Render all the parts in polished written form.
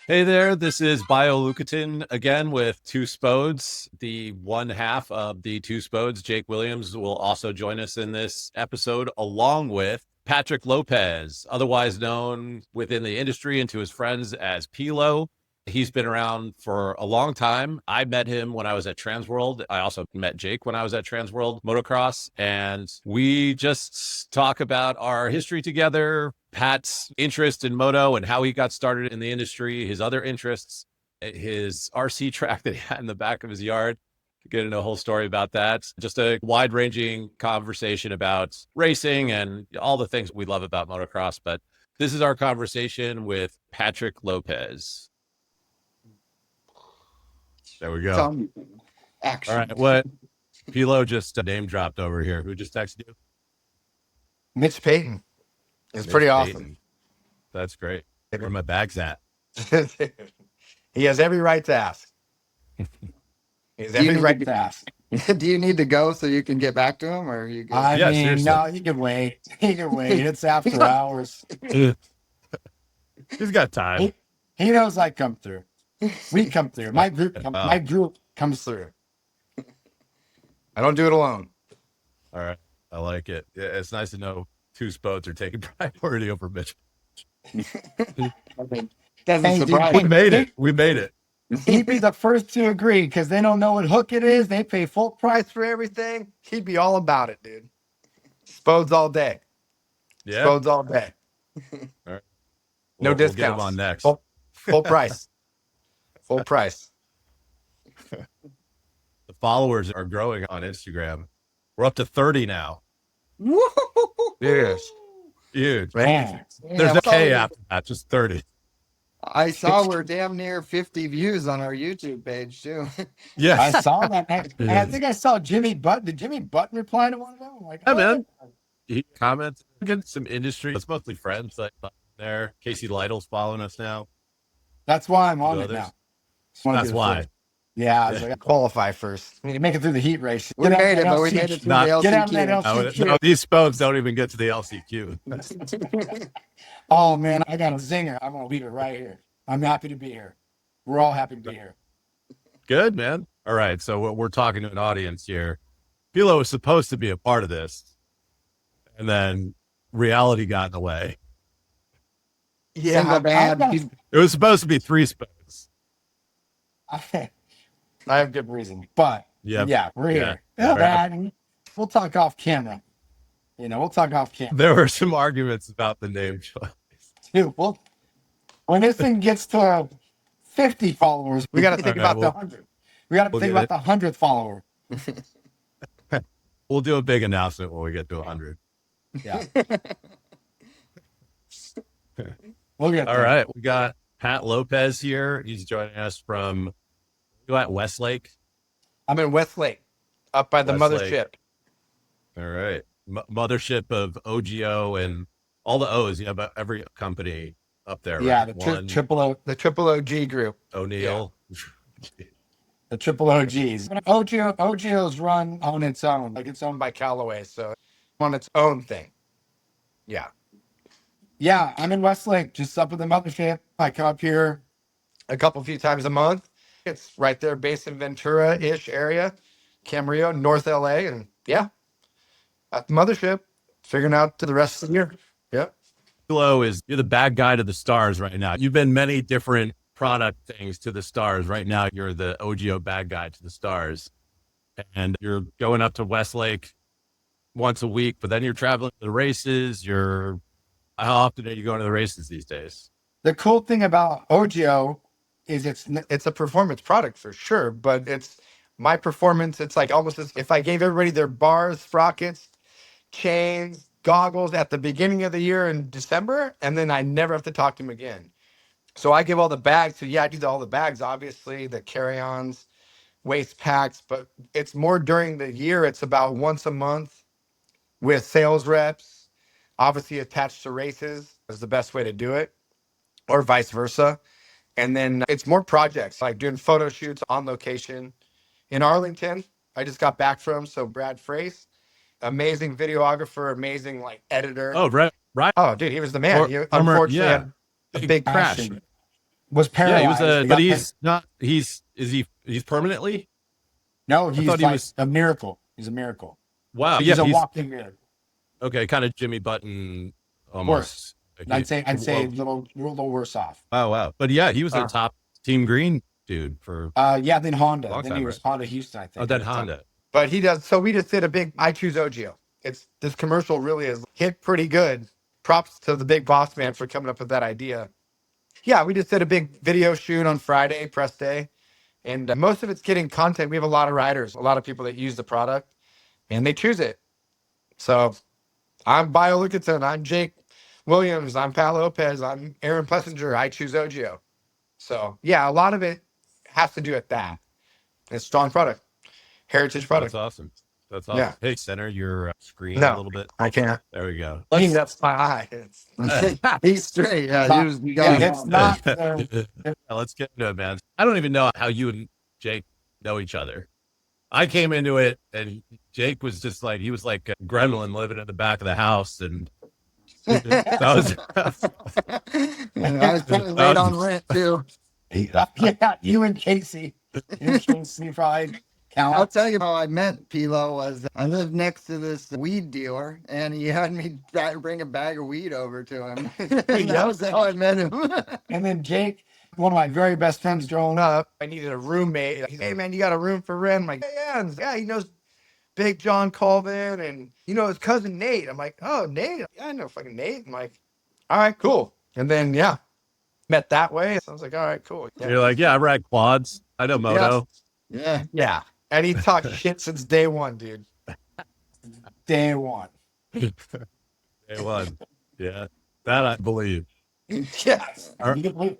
Hey there, this is Bayo Olukotun again with Two Spodes. The one half of the Two Spodes, Jake Williams, will also join us in this episode, along with Patrick Lopez, otherwise known within the industry and to his friends as Pilo. He's been around for a long time. I met him when I was at TransWorld. I also met Jake when I was at TransWorld Motocross. And we just talk about our history together, Pat's interest in moto and how he got started in the industry, his other interests, his RC track that he had in the back of his yard. Get into a whole story about that. Just a wide ranging conversation about racing and all the things we love about motocross. But this is our conversation with Patrick Lopez. There we go. Action. All right. What Pilo just name dropped over here? Who just texted you? Mitch Payton. It's Mitch pretty Payton. awesome. That's great. Where my bag's at? He has every right to ask. He has every right to ask. Do you need to go so you can get back to him, or are you good? I mean, seriously. no, he can wait. He can wait. It's after hours. He's got time. He knows I come through. We come through. My group comes through. I don't do it alone. All right. I like it. Yeah, it's nice to know Two Spodes are taking priority over Mitch. Doesn't surprise We me. made it. We made it. He'd be the first to agree because they don't know what hook it is. They pay full price for everything. He'd be all about it, dude. Spodes all day. Yeah. Spodes all day. All right. No We'll get him discounts. on next. Full price. Full price. The followers are growing on Instagram. We're up to 30 now. Yes. Huge. Man. There's no K after that, just 30. I saw we're damn near 50 views on our YouTube page too. Yeah. I saw that. I think I saw Jimmy Button. Did Jimmy Button reply to one of them? I'm like, Yeah, man. He comments, get some industry. It's mostly friends like there. Casey Lytle's following us now. That's why I'm on Two it others. now. Just wanna That's be the why. first. Yeah, I was Yeah. like, qualify first. We need to make it through the heat race. We Get out made it, that but we LCQ. made it through Not- the Get out that LCQ. No, these Spodes don't even get to the LCQ. Oh man, I got a zinger. I'm gonna leave it right here. I'm happy to be here. We're all happy to be here. Good, man. All right. So we're talking to an audience here. Pilo was supposed to be a part of this, and then reality got in the way. Yeah, So, bad. It was supposed to be 3 Spodes. I have good reason, but Yeah. yeah, we're here. Yeah. Man, we'll talk off camera. We'll talk off camera. There were some arguments about the name choice. Dude, when this thing gets to 50 followers, we got to think about the 100. We got to think about the 100th follower. We'll do a big announcement when we get to 100. Yeah. We'll get All there. right. We got Pat Lopez here. He's joining us from Westlake. I'm in Westlake, up by the Westlake. mothership. All right. Mothership of OGIO and all the O's. You have every company up there. Yeah, right? the triple OG group. O'Neill. The triple OGs. OGIO's run on its own. Like it's owned by Callaway, so it's on its own thing. Yeah. Yeah, I'm in Westlake, just up at the mothership. I come up here a few times a month. It's right there, based in Ventura-ish area, Camarillo, North LA, and yeah, at the mothership, figuring out the rest of the year. Yep. You're the bad guy to the stars right now. You've been many different product things to the stars. Right now, you're the OGIO bad guy to the stars. And you're going up to Westlake once a week, but then you're traveling to the races. How often are you going to the races these days? The cool thing about OGIO is it's a performance product for sure, but it's my performance. It's like almost as if I gave everybody their bars, sprockets, chains, goggles at the beginning of the year in December, and then I never have to talk to them again. So I give all the bags. So yeah, I do all the bags, obviously, the carry-ons, waist packs, but it's more during the year. It's about once a month with sales reps, obviously attached to races is the best way to do it, or vice versa. And then it's more projects, like doing photo shoots on location. In Arlington, I just got back from, so Brad Frace, amazing videographer, amazing editor. Oh, right. Oh, dude, he was the man. He unfortunately had a big crash. was Yeah, he was paralyzed. but he's not. He's permanently. No, I he's thought he like was. a miracle. He's a miracle. Wow. He's Yeah, a he's walking miracle. okay. Kind of Jimmy Button Worse. almost. I'd say a Whoa. little worse off. Wow. But yeah, he was a Uh, top Team Green dude for yeah, then a Honda. long Then time, he right? was Honda Houston, I Oh, think. then Honda. But he does. So we just did a big I Choose OGIO. It's this commercial really is hit pretty good. Props to the big boss man for coming up with that idea. Yeah, we just did a big video shoot on Friday, press day. And most of it's getting content. We have a lot of riders, a lot of people that use the product and they choose it. So I'm Bayo Olukotun. I'm Jake Williams. I'm Pal Lopez. I'm Aaron Plessinger. I choose OGIO. So yeah, a lot of it has to do with that. It's a strong product, heritage That's product. awesome. That's Yeah. awesome. Hey, center your screen a No, little bit. I can't. There we go. I mean, that's my eye. He's straight. Yeah, you got It's it. not. Let's get into it, man. I don't even know how you and Jake know each other. I came into it and Jake was just like, he was like a gremlin living in the back of the house. And that was, I was probably late on rent too. Yeah, you and Casey. You and Casey probably I'll count. tell you how I met Pilo was I lived next to this weed dealer and he had me bring a bag of weed over to him. And that was how I met him. And then Jake, one of my very best friends growing up, I needed a roommate. He's, hey man, you got a room for rent? I'm like, yeah, he knows Big John Colvin and you know his cousin Nate. I'm like, oh Nate, yeah, I know fucking Nate. I'm like, all right, cool. And then yeah, met that way. So I was like, all right, cool. Yeah. you're like, yeah, I ride quads. I know moto. Yeah. Yeah. And he talked shit since day one, dude. Day one. Day one. Yeah. That I believe. Yes. All You can believe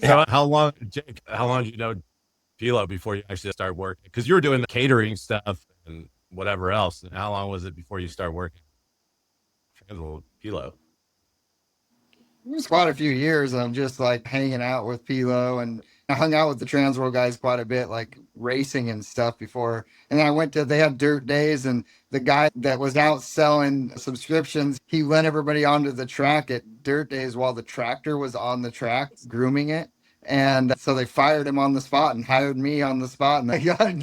So how long, Jake, how long did you know Pilo before you actually start working? Because you were doing the catering stuff and whatever else. And how long was it before you start working? Pilo. It was quite a few years of just like hanging out with Pilo and I hung out with the TransWorld guys quite a bit, like racing and stuff before. And then they had dirt days and the guy that was out selling subscriptions, he led everybody onto the track at dirt days while the tractor was on the track grooming it. And so they fired him on the spot and hired me on the spot. And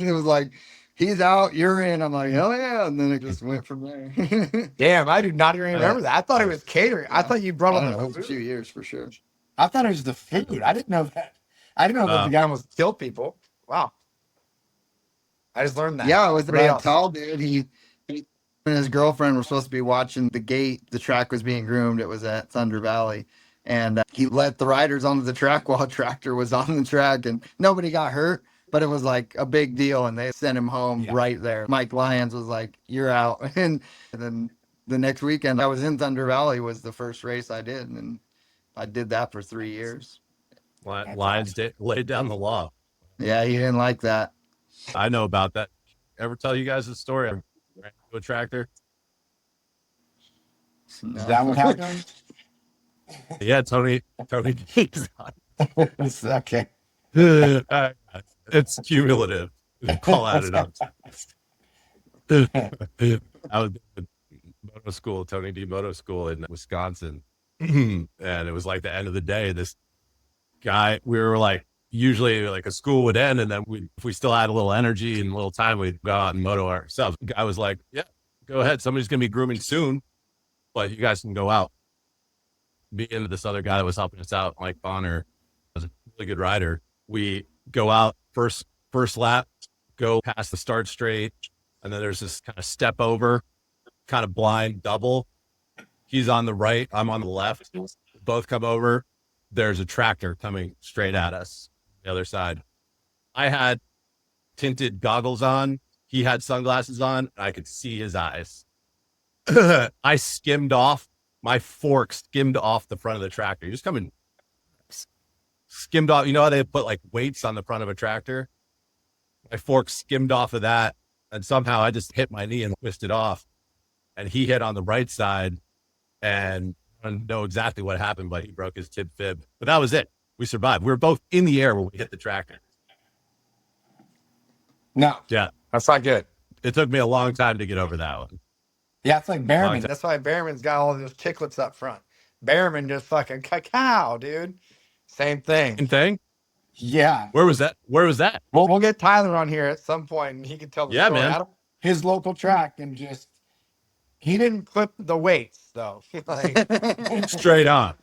it was like, he's out, you're in. I'm like, hell yeah. And then it just went from there. Damn, I do not even remember that. I thought it was catering. I thought you brought I up don't the know, it was a food. few years for sure. I thought it was the food. I didn't know that. I didn't know that the guy was kill people. Wow. I just learned that. Yeah, it was Everybody that else. tall dude. He and his girlfriend were supposed to be watching the gate. The track was being groomed. It was at Thunder Valley. And he let the riders onto the track while a tractor was on the track. And nobody got hurt, but it was like a big deal. And they sent him home right there. Mike Lyons was like, you're out. And then the next weekend, I was in Thunder Valley was the first race I did. And I did that for 3 years. Lions laid down the law. Yeah, he didn't like that. I know about that. Ever tell you guys the story? I ran into a tractor. Is that what happened? Yeah, Tony. It's okay. It's cumulative. Call out it up. I was at moto school, Tony D Moto School in Wisconsin, and it was like the end of the day. This guy, we were like, usually like a school would end, and then if we still had a little energy and a little time, we'd go out and moto ourselves. The guy was like, "Yeah, go ahead. Somebody's gonna be grooming soon, but you guys can go out." Me and this other guy that was helping us out, Mike Bonner, was a really good rider. We go out first lap, go past the start straight, and then there's this kind of step over, kind of blind double. He's on the right, I'm on the left. Both come over. There's a tractor coming straight at us, the other side. I had tinted goggles on. He had sunglasses on. I could see his eyes. I skimmed off. My fork skimmed off the front of the tractor. He was coming, skimmed off. You know how they put like weights on the front of a tractor? My fork skimmed off of that. And somehow I just hit my knee and twisted off. And he hit on the right side. And I don't know exactly what happened, but he broke his tib fib. But that was it. We survived. We were both in the air when we hit the tractor. No. Yeah. That's not good. It took me a long time to get over that one. Yeah, it's like Behrman. That's why Behrman's got all those chiclets up front. Behrman just fucking cacao, dude. Same thing. Same thing. Yeah. Where was that? Where was that? We'll get Tyler on here at some point and he can tell the Yeah, story. man. His local track and just, he didn't clip the weights though. Like, Straight on.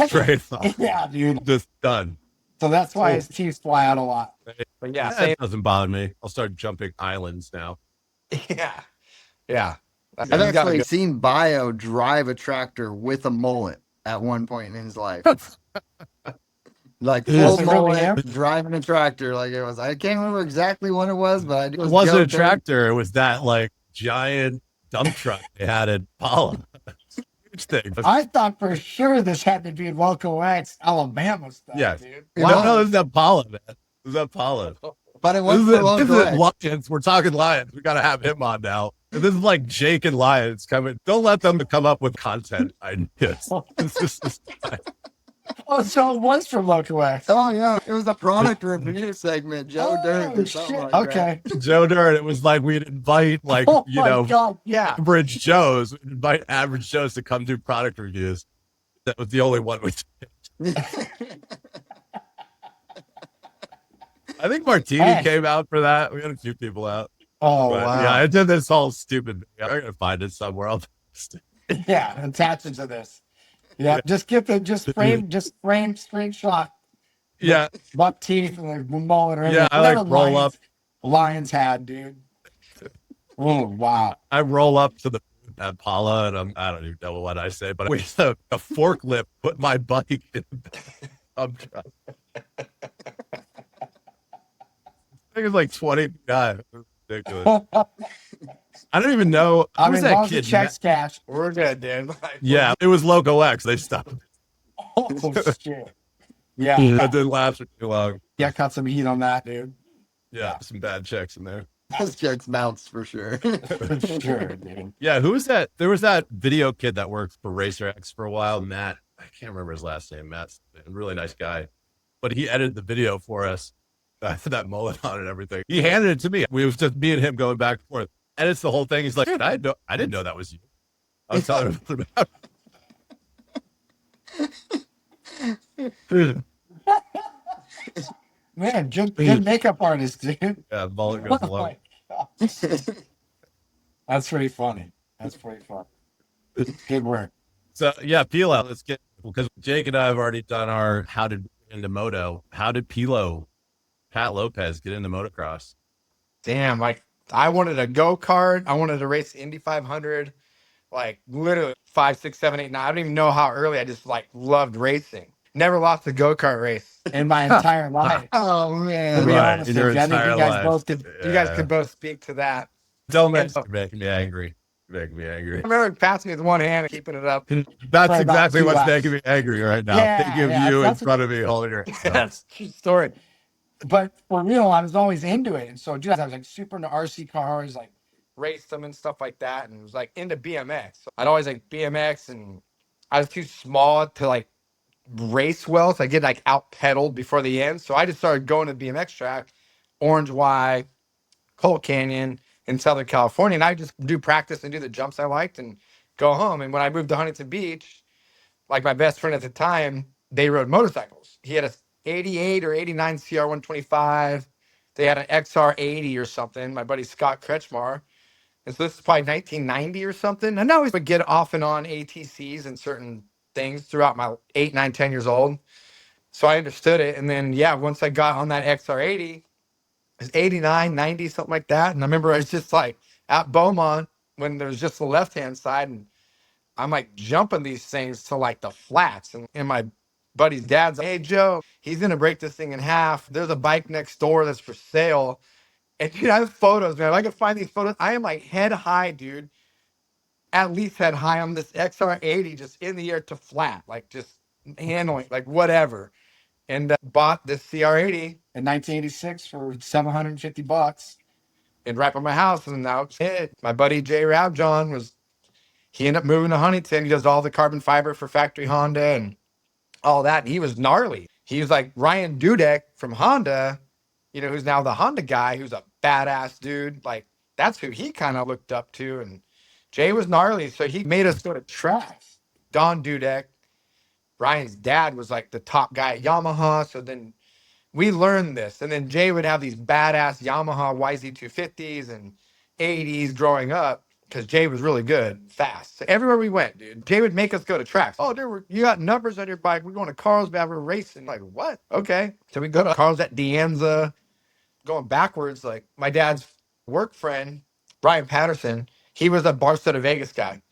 Straight on. yeah, dude. Just done. So that's why Cool. his teeth fly out a lot. But yeah, That doesn't bother me. I'll start jumping islands now. yeah. Yeah. I've actually seen Bayo drive a tractor with a mullet at one point in his life. Like full mullet, driving a tractor. Like it was, I can't remember exactly what it was, but it wasn't a tractor. It was that like giant dump truck they had at Paula. Huge thing. I thought for sure this had to be in Loco X, Alabama stuff, Yeah. dude. No, this is Apollo, man. This is Apollo. But it wasn't This is Lions. We're talking Lions. We got to have him on now. This is like Jake and Lions coming. Don't let them come up with content ideas. Oh, so it was from Loco X. Oh yeah, it was a product review segment. Joe Dirt or something like okay. that. Joe Dirt. It was like we'd invite like God, yeah. average Joes. We'd invite average Joes to come do product reviews. That was the only one we did. I think Martini came out for that. We had a few people out. Oh But, wow. yeah, I did this whole stupid. I'm gonna find it somewhere else. Yeah, attach it to this. Yeah, just get the frame screenshot. Yeah, Buck teeth and the mullet or yeah. I like roll up. Lions had, dude. Oh wow. I roll up to the at Paula, and I don't even know what I say, but we a forklift put my bike in the truck. I think it's like 29. Ridiculous. I don't even know. I Who's mean, that as long as kid? it checks cash, we're good, dude. Like, Yeah, it was Loco X. They stopped. oh shit. Yeah. That didn't last for too long. Yeah, cut some heat on that, dude. Yeah, some bad checks in there. Those checks bounce for sure. Sure, dude. Yeah, who was that? There was that video kid that worked for Racer X for a while. Matt, I can't remember his last name. Matt's a really nice guy, but he edited the video for us. That mullet on and everything. He handed it to me. We was just me and him going back and forth. And it's the whole thing. He's like, dude, I didn't know that was you. I was telling him about it. Man, good makeup artist, dude. Yeah, mullet goes along. That's pretty funny. That's pretty fun. Good work. So yeah, Pilo, let's get, because Jake and I have already done our how did into moto. How did Pat Lopez get into motocross? Damn, like I wanted a go-kart. I wanted to race the Indy 500. Like literally 5, 6, 7, 8, 9. I don't even know how early. I just like loved racing. Never lost a go-kart race in my entire life. Oh man. To be Right, honest in with your you, I think entire you guys life. both could. You guys Yeah. could both speak to that. Don't make me angry. Making me angry. I remember passing me with one hand and keeping it up. That's For about exactly 2 what's laps. making me angry right now. Yeah, Thinking of yeah, you in that's front of me holding your That's a true story. But for real, I was always into it. And so, dude, I was like super into RC cars, like raced them and stuff like that. And was like into BMX. So I'd always like BMX, and I was too small to like race well. So I get like out pedaled before the end. So I just started going to the BMX track, Orange Y, Colt Canyon in Southern California. And I just do practice and do the jumps I liked and go home. And when I moved to Huntington Beach, like my best friend at the time, they rode motorcycles. He had a 88 or 89 CR 125. They had an XR 80 or something. My buddy Scott Kretschmar. And so this is probably 1990 or something. And I always would get off and on ATCs and certain things throughout my 8, 9, 10 years old. So I understood it. And then, yeah, once I got on that XR 80, it was 89, 90, something like that. And I remember I was just like at Beaumont when there was just the left-hand side. And I'm like jumping these things to like the flats. And my buddy's dad's like, hey, Joe, he's going to break this thing in half. There's a bike next door that's for sale. And dude, I have photos, man. If I can find these photos, I am like head high, dude. At least head high on this XR80 just in the air to flat, like just handling, like whatever. And bought this CR80 in 1986 for $750 and right by my house. And now it's it. My buddy Jay Rabjohn he ended up moving to Huntington. He does all the carbon fiber for Factory Honda and all that. And he was gnarly. He was like Ryan Dudek from Honda, who's now the Honda guy, who's a badass dude. Like that's who he kind of looked up to. And Jay was gnarly. So he made us go to tracks. Don Dudek, he was like, Ryan's dad was like the top guy at Yamaha. So then we learned this. And then Jay would have these badass Yamaha YZ250s and 80s growing up because Jay was really good, fast. So everywhere we went, dude, Jay would make us go to tracks. Oh, dude, you got numbers on your bike. We're going to Carlsbad. We're racing. Like, what? Okay. So we go to Carlsbad, Dianza, going backwards. Like, my dad's work friend, Brian Patterson, he was a Barcelona Vegas guy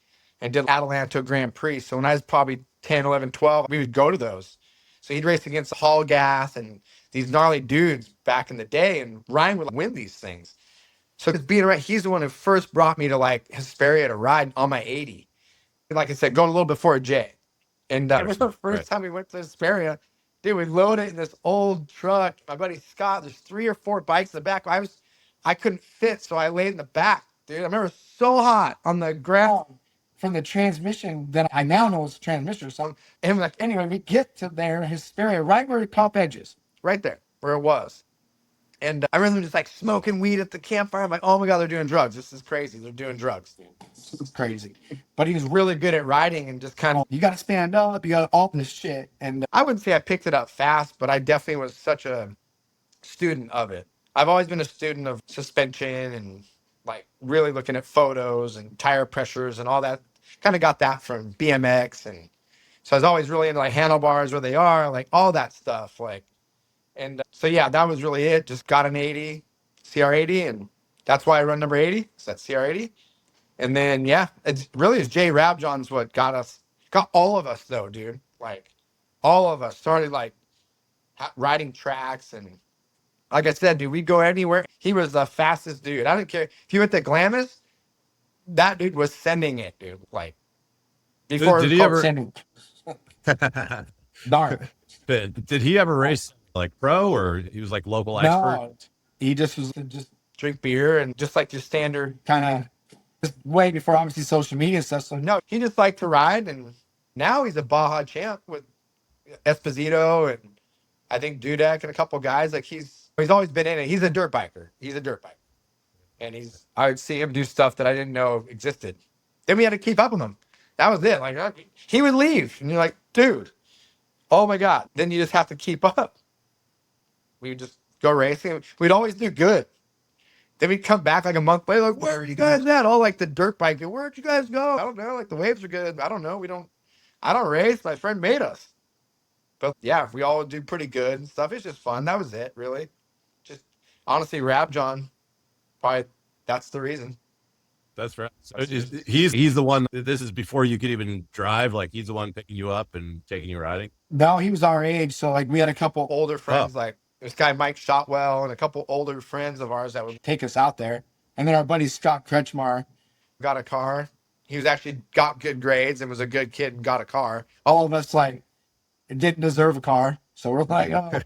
and did Adelanto Grand Prix. So when I was probably 10, 11, 12, we would go to those. So he'd race against Hall Gas and these gnarly dudes back in the day, and Ryan would win these things. So being around, he's the one who first brought me to like Hesperia to ride on my 80. Like I said, going a little before Jay. And it was the first time we went to Hesperia. Dude, we loaded it in this old truck. My buddy Scott, there's 3 or 4 bikes in the back. I couldn't fit, so I laid in the back, dude. I remember so hot on the ground from the transmission that I now know is a transmission or something. And like, anyway, we get to there, Hesperia, right where the top edge is, right there where it was. And I remember them just like smoking weed at the campfire. I'm like, oh my God, they're doing drugs. This is crazy. They're doing drugs. This is crazy. But he was really good at riding and just kind of, you got to stand up. You got all this shit. And I wouldn't say I picked it up fast, but I definitely was such a student of it. I've always been a student of suspension and like really looking at photos and tire pressures and all that. Kind of got that from BMX. And so I was always really into like handlebars, where they are, like all that stuff. Like, and so, yeah, that was really it. Just got an 80, CR80, and that's why I run number 80. So that's CR80. And then, yeah, it's really is Jay Rabjohn's what got all of us though, dude. Like all of us started like riding tracks. And like I said, dude, we'd go anywhere. He was the fastest dude. I don't care. If you went to Glamis, that dude was sending it, dude. Like before did he ever sending. Darn. Did he ever race like pro, or he was like local expert? No, he just was just drink beer and just like your standard kind of just way before obviously social media and stuff. So no, he just liked to ride, and now he's a Baja champ with Esposito and I think Dudek and a couple guys. Like he's always been in it. He's a dirt biker. And I would see him do stuff that I didn't know existed. Then we had to keep up with him. That was it. Like he would leave, and you're like, dude, oh my God. Then you just have to keep up. We would just go racing. We'd always do good. Then we'd come back like a month later, like, where are you guys at? All like the dirt bike. Where'd you guys go? I don't know. Like the waves are good. I don't know. I don't race. My friend made us. But yeah, we all do pretty good and stuff. It's just fun. That was it, really. Just honestly, Rabjohn, probably that's the reason. That's right. So he's the one. This is before you could even drive. Like he's the one picking you up and taking you riding. No, he was our age. So like we had a couple older friends, like this guy Mike Shotwell, and a couple older friends of ours that would take us out there. And then our buddy Scott Kretschmar got a car. He was actually got good grades and was a good kid and got a car. All of us like didn't deserve a car, so we're like, oh,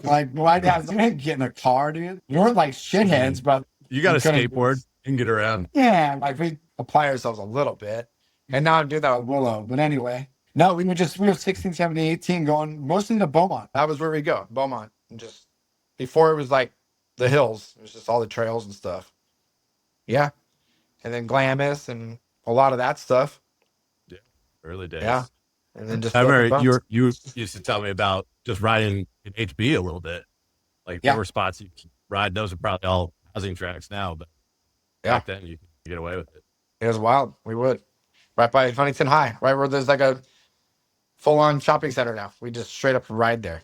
like why you ain't getting a car, dude? We weren't like shitheads, but you got a skateboard and get around. Yeah, like we apply ourselves a little bit. And now I'm doing that with Willow. But anyway, no, we were 16, 17, 18 going mostly to Beaumont. That was where we go, Beaumont. And just before it was like the hills, it was just all the trails and stuff. Yeah. And then Glamis and a lot of that stuff. Yeah. Early days. Yeah. And then just I remember you used to tell me about just riding in HB a little bit. Like there were spots you could ride. Those are probably all housing tracks now, but back then you could get away with it. It was wild. We would. Right by Huntington High, right where there's like a full-on shopping center now. We just straight up ride there.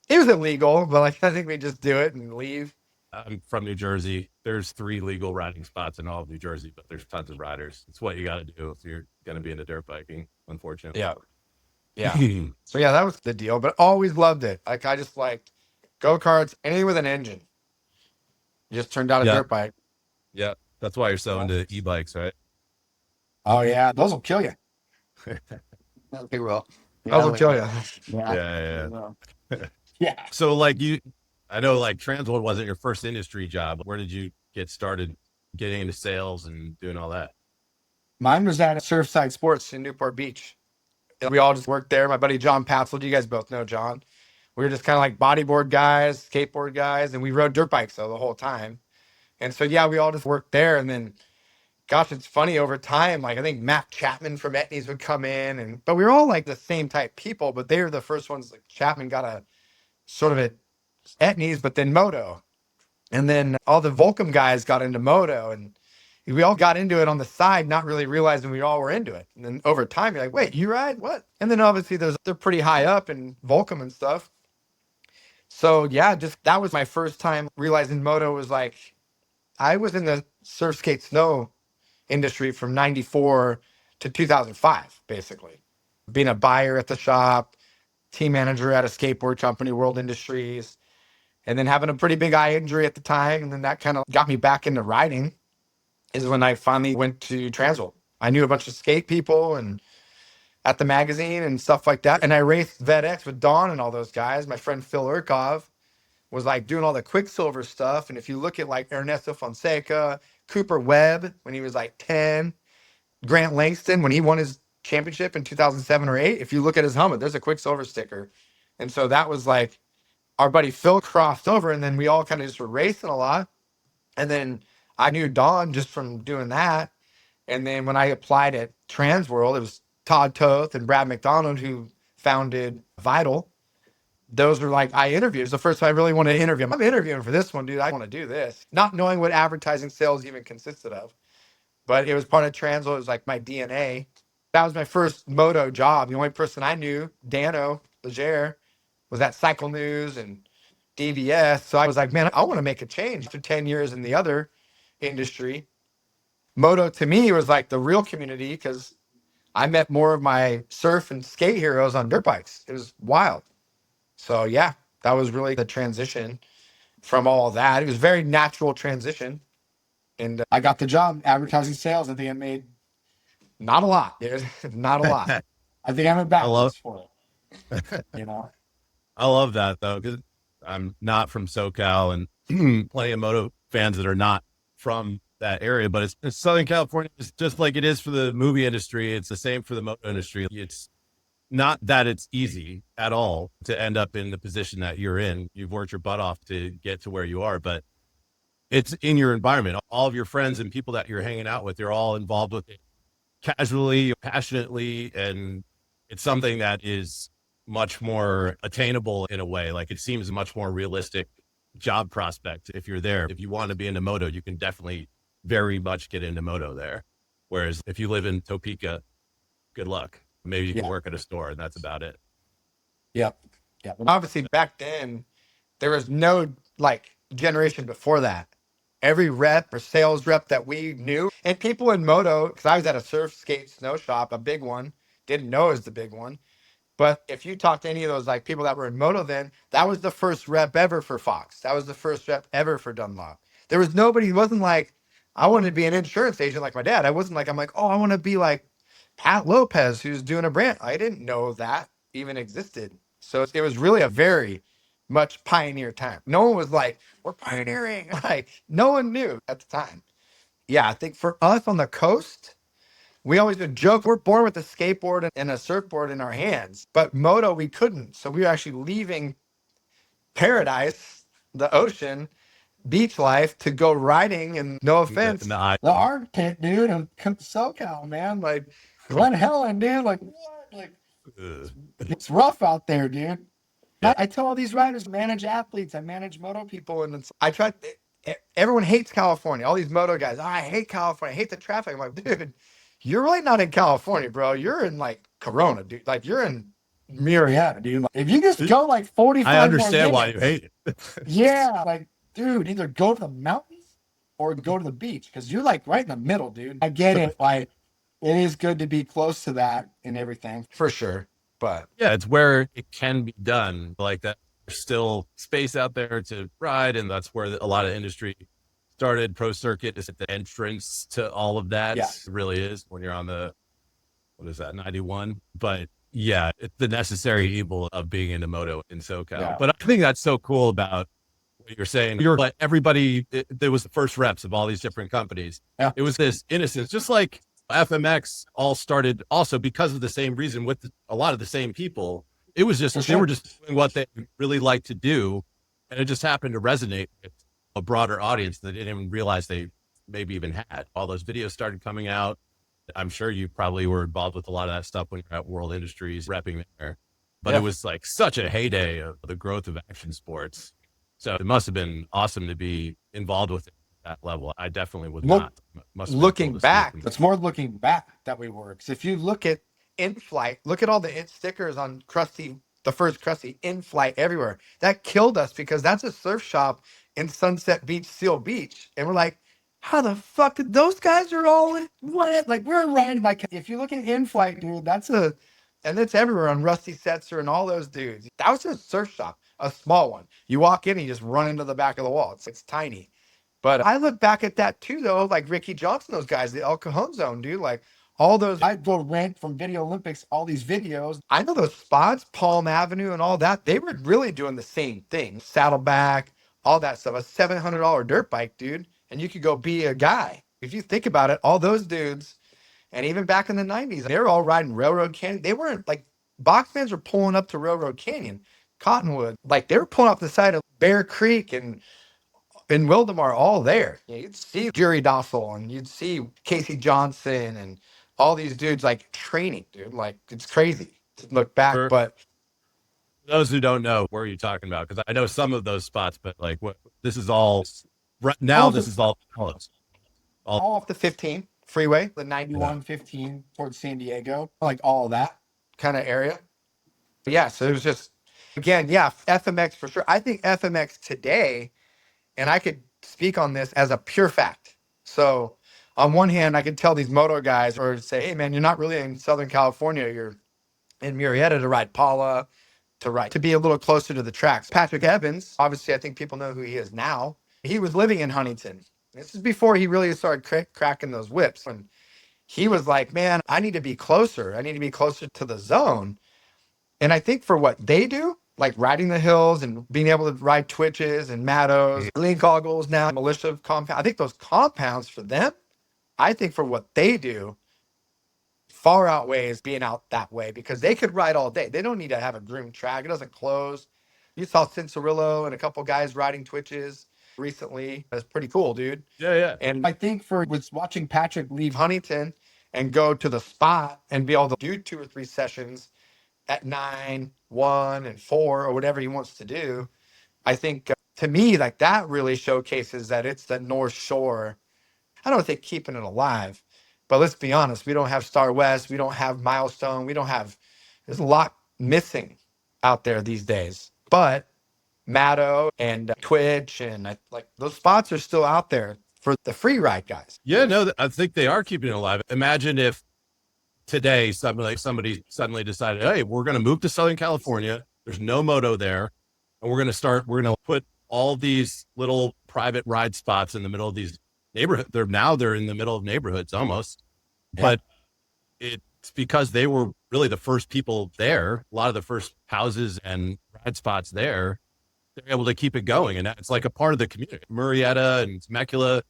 It was illegal, but like I think we just do it and leave. I'm from New Jersey. There's 3 legal riding spots in all of New Jersey, but there's tons of riders. It's what you got to do if you're going to be into dirt biking, unfortunately. Yeah. Yeah. So yeah, that was the deal, but always loved it. Like I just liked go-karts, anything with an engine. Just turned out a dirt bike. Yeah. That's why you're so into e-bikes, right? Oh yeah. Those will kill you. They will. Those will kill you. Yeah. Yeah. So like I know like TransWorld wasn't your first industry job. Where did you get started getting into sales and doing all that? Mine was at Surfside Sports in Newport Beach. We all just worked there. My buddy John Patzel, you guys both know John. We were just kind of like bodyboard guys, skateboard guys, and we rode dirt bikes though the whole time. And so, yeah, we all just worked there. And then gosh, it's funny over time. Like I think Matt Chapman from Etnies would come in, but we were all like the same type people. But they were the first ones. Like Chapman got a sort of at Etnies, but then moto, and then all the Volcom guys got into moto, and we all got into it on the side, not really realizing we all were into it. And then over time, you're like, wait, you ride what? And then obviously they're pretty high up in Volcom and stuff. So yeah, just that was my first time realizing moto was like I was in the surf skate snow industry from 94 to 2005, basically. Being a buyer at the shop, team manager at a skateboard company, World Industries, and then having a pretty big eye injury at the time. And then that kind of got me back into riding is when I finally went to TransWorld. I knew a bunch of skate people and at the magazine and stuff like that. And I raced VedX with Don and all those guys. My friend Phil Urkov was like doing all the Quicksilver stuff. And if you look at like Ernesto Fonseca, Cooper Webb when he was like 10, Grant Langston when he won his championship in 2007 or 8, if you look at his helmet, there's a Quicksilver sticker. And so that was like our buddy Phil crossed over, and then we all kind of just were racing a lot. And then I knew Don just from doing that. And then when I applied at TransWorld, it was Todd Toth and Brad McDonald who founded Vital. Those were like, I interviewed. It was the first time I really wanted to interview him. I'm interviewing for this one, dude. I want to do this. Not knowing what advertising sales even consisted of. But it was part of TransWorld. It was like my DNA. That was my first moto job. The only person I knew, Dano Legere, was at Cycle News and DVS. So I was like, man, I want to make a change. After 10 years in the other industry, moto to me was like the real community because I met more of my surf and skate heroes on dirt bikes. It was wild. So yeah, that was really the transition from all that. It was a very natural transition. And I got the job advertising sales. I think I made not a lot, dude. Not a lot. I think I'm about for it. You know, I love that though, because I'm not from SoCal and plenty of moto fans that are not from that area, but it's Southern California. It's just like it is for the movie industry. It's the same for the moto industry. It's not that it's easy at all to end up in the position that you're in. You've worked your butt off to get to where you are, but it's in your environment. All of your friends and people that you're hanging out with, they're all involved with it casually, passionately, and it's something that is much more attainable in a way. Like it seems a much more realistic job prospect if you're there. If you want to be into moto, you can definitely very much get into moto there. Whereas if you live in Topeka, good luck. Maybe you can work at a store and that's about it. Yep. Yeah. Obviously back then there was no like generation before that. Every rep or sales rep that we knew and people in moto, because I was at a surf skate snow shop, a big one, didn't know it was the big one. But if you talk to any of those like people that were in moto then, that was the first rep ever for Fox. That was the first rep ever for Dunlop. There was nobody who wasn't like, I wanted to be an insurance agent like my dad. I wasn't like, I'm like, oh, I want to be like Pat Lopez, who's doing a brand. I didn't know that even existed. So it was really a very much pioneer time. No one was like, we're pioneering. Like no one knew at the time. Yeah, I think for us on the coast, we always would joke, we're born with a skateboard and a surfboard in our hands, but moto, we couldn't. So we were actually leaving paradise, the ocean, beach life to go riding. And no offense, the armpit, dude, and SoCal, man. Like Glen Helen, dude. Like what? Like it's rough out there, dude. I tell all these riders, manage athletes, I manage moto people, and I try. Everyone hates California. All these moto guys, oh, I hate California. I hate the traffic. I'm like, dude, you're really not in California, bro. You're in like Corona, dude. Like you're in Murrieta, dude. Like, if you just go like 45, I understand why you hate it. Yeah, like, dude, either go to the mountains or go to the beach because you're like right in the middle, dude. I get it. Like, it is good to be close to that and everything for sure. But yeah, it's where it can be done like that. There's still space out there to ride, and that's where a lot of industry started. Pro circuit is at the entrance to all of that. Yeah. It really is when you're on the, what is that, 91? But yeah, it's the necessary evil of being into moto in SoCal. Yeah. But I think that's so cool about what you're saying. You're like everybody, there was the first reps of all these different companies. Yeah. It was this innocence, just like FMX all started also because of the same reason with a lot of the same people. It was just, they were just doing what they really like to do. And it just happened to resonate with a broader audience that they didn't even realize they maybe even had. All those videos started coming out. I'm sure you probably were involved with a lot of that stuff when you're at World Industries repping there. But it was like such a heyday of the growth of action sports. So it must have been awesome to be involved with it at that level. I definitely was not. Must have been cool Looking to see it back, from it's more looking back that we were. Because if you look at in flight, look at all the stickers on Krusty, the first Krusty in flight everywhere. That killed us because that's a surf shop in Sunset Beach, Seal Beach. And we're like, how the fuck did those guys are all in what? Like we're riding like if you look at in flight, dude, and it's everywhere on Rusty Setzer and all those dudes. That was a surf shop, a small one. You walk in and you just run into the back of the wall. It's tiny. But I look back at that too, though, like Ricky Johnson, those guys, the El Cajon Zone, dude, like all those. I go rent from Video Olympics, all these videos. I know those spots, Palm Avenue and all that, they were really doing the same thing. Saddleback, all that stuff. A $700 dirt bike, dude. And you could go be a guy. If you think about it, all those dudes, and even back in the 90s, they were all riding Railroad Canyon. They weren't like box fans were pulling up to Railroad Canyon, Cottonwood. Like they were pulling up the side of Bear Creek and in Wildemar, all there. Yeah, you'd see Jerry Dossel and you'd see Casey Johnson and all these dudes like training, dude. Like it's crazy to look back. For But those who don't know, where are you talking about? Because I know some of those spots, but like what this is all right now, this is all off the 15 freeway, the 91 15 towards San Diego, like all that kind of area. But yeah, so it was just again, yeah, FMX for sure. I think FMX today, and I could speak on this as a pure fact. So on one hand, I could tell these moto guys or say, hey man, you're not really in Southern California. You're in Murrieta to ride Paula, to be a little closer to the tracks. Patrick Evans, obviously, I think people know who he is now. He was living in Huntington. This is before he really started cracking those whips. And he was like, man, I need to be closer. I need to be closer to the zone. And I think for what they do, like riding the hills and being able to ride twitches and mattos, lean goggles now, militia compound. I think those compounds for them, I think for what they do, far outweighs being out that way because they could ride all day. They don't need to have a groomed track. It doesn't close. You saw Cincerillo and a couple guys riding twitches recently. That's pretty cool, dude. Yeah. And I think was watching Patrick leave Huntington and go to the spot and be able to do 2 or 3 sessions at 9, 1, and 4, or whatever he wants to do. I think to me, like that really showcases that it's the North Shore. I don't think keeping it alive, but let's be honest, we don't have Star West, we don't have Milestone, there's a lot missing out there these days. But Matto and Twitch and like those spots are still out there for the free ride guys. Yeah, no, I think they are keeping it alive. Imagine if today somebody suddenly decided, hey, we're going to move to Southern California. There's no moto there. And we're going to put all these little private ride spots in the middle of these neighborhoods. They're in the middle of neighborhoods almost, but it's because they were really the first people there. A lot of the first houses and ride spots there, they're able to keep it going. And it's like a part of the community. Murrieta and Temecula,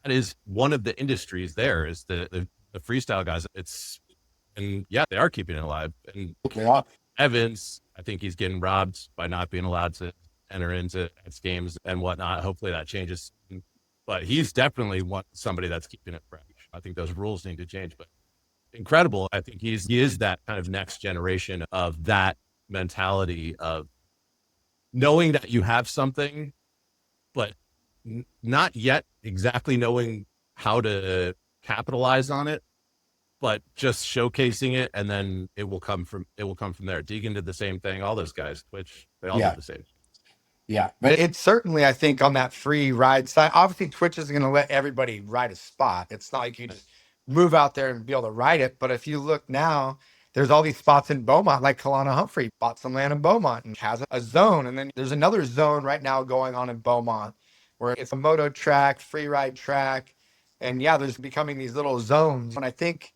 that is one of the industries there is the freestyle guys. And yeah, they are keeping it alive. And Evans, I think he's getting robbed by not being allowed to enter into X Games and whatnot. Hopefully that changes. But he's definitely somebody that's keeping it fresh. I think those rules need to change. But incredible. I think he is that kind of next generation of that mentality of knowing that you have something, but not yet exactly knowing how to capitalize on it, but just showcasing it, and then it will come from there. Deegan did the same thing. All those guys, which they all did the same. Yeah, but it's certainly, I think, on that free ride side. Obviously, Twitch is going to let everybody ride a spot. It's not like you just move out there and be able to ride it. But if you look now, there's all these spots in Beaumont, like Kalana Humphrey bought some land in Beaumont and has a zone. And then there's another zone right now going on in Beaumont where it's a moto track, free ride track. And yeah, there's becoming these little zones. And I think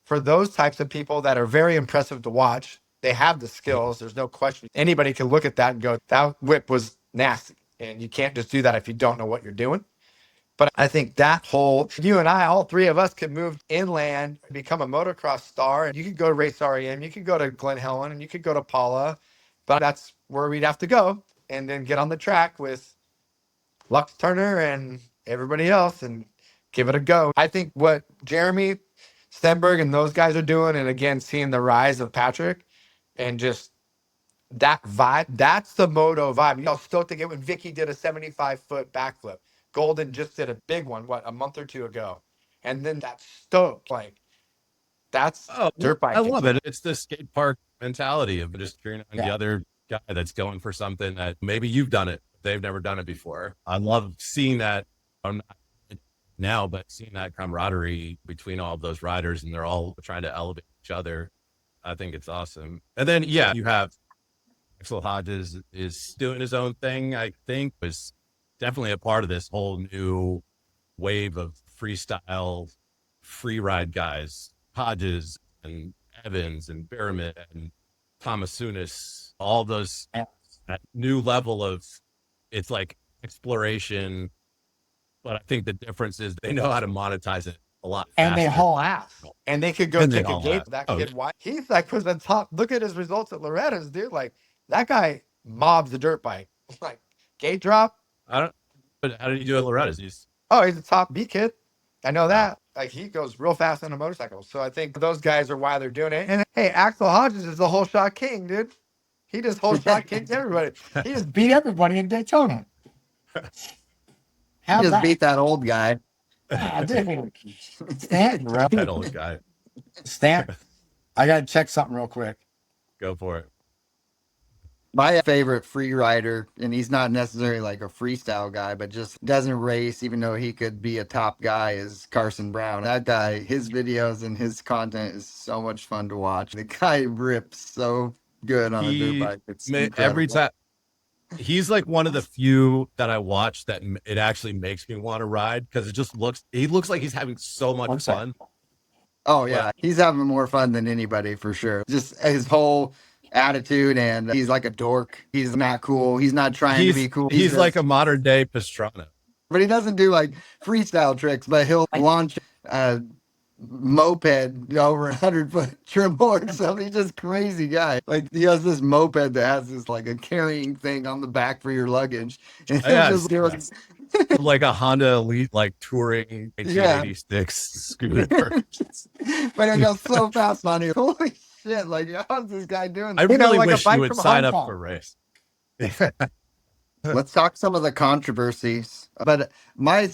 for those types of people that are very impressive to watch, they have the skills. There's no question. Anybody can look at that and go, that whip was nasty. And you can't just do that if you don't know what you're doing. But I think that you and I, all 3 of us could move inland, become a motocross star. And you could go to Race REM, you could go to Glen Helen, and you could go to Paula. But that's where we'd have to go and then get on the track with Lux Turner and everybody else and give it a go. I think what Jeremy Stenberg and those guys are doing, and again, seeing the rise of Patrick and just that vibe, that's the moto vibe. You know, stoked to get when Vicky did a 75-foot backflip. Golden just did a big one, a month or two ago. And then that stoke, like, that's dirt I biking. love it. It's the skate park mentality of just cheering on the Yeah. other guy that's going for something that maybe you've done it, but they've never done it before. I love seeing that now, but seeing that camaraderie between all of those riders, and they're all trying to elevate each other. I think it's awesome. And then, yeah, you have Axel Hodges is doing his own thing. I think was definitely a part of this whole new wave of freestyle free ride guys, Hodges and Evans and Berriman and Thomas, all those that new level of, it's like exploration. But I think the difference is they know how to monetize it a lot faster. And they haul ass. And they could go And they take a haul gate. ass. That Oh, kid, why? He's like, was on top. Look at his results at Loretta's, dude. Like, that guy mobs the dirt bike. Like, gate drop. But how did he do at Loretta's? He's a top B kid. I know that. Like, he goes real fast on a motorcycle. So I think those guys are why they're doing it. And hey, Axel Hodges is the whole shot king, dude. He just whole shot kicks everybody. He just beat everybody in Daytona. He just beat that old guy. Dude. Stanton, bro. That old guy. Stanton. I got to check something real quick. Go for it. My favorite free rider, and he's not necessarily like a freestyle guy, but just doesn't race, even though he could be a top guy, is Carson Brown. That guy, his videos and his content is so much fun to watch. The guy rips so good on a dirt bike. It's every time. He's like one of the few that I watch that it actually makes me want to ride, because he looks like he's having so much fun. Oh yeah, he's having more fun than anybody for sure. Just his whole attitude, and he's like a dork. He's not cool. He's not trying to be cool. He's like a modern day Pastrana. But he doesn't do like freestyle tricks, but he'll launch a moped over 100-foot trim board. So he's just crazy guy. Like, he has this moped that has this like a carrying thing on the back for your luggage. And Like a Honda Elite, like touring 1986 scooter. But it goes so fast on you. Holy shit, like, how's this guy doing? I really wish you would sign up for a race. Let's talk some of the controversies. But my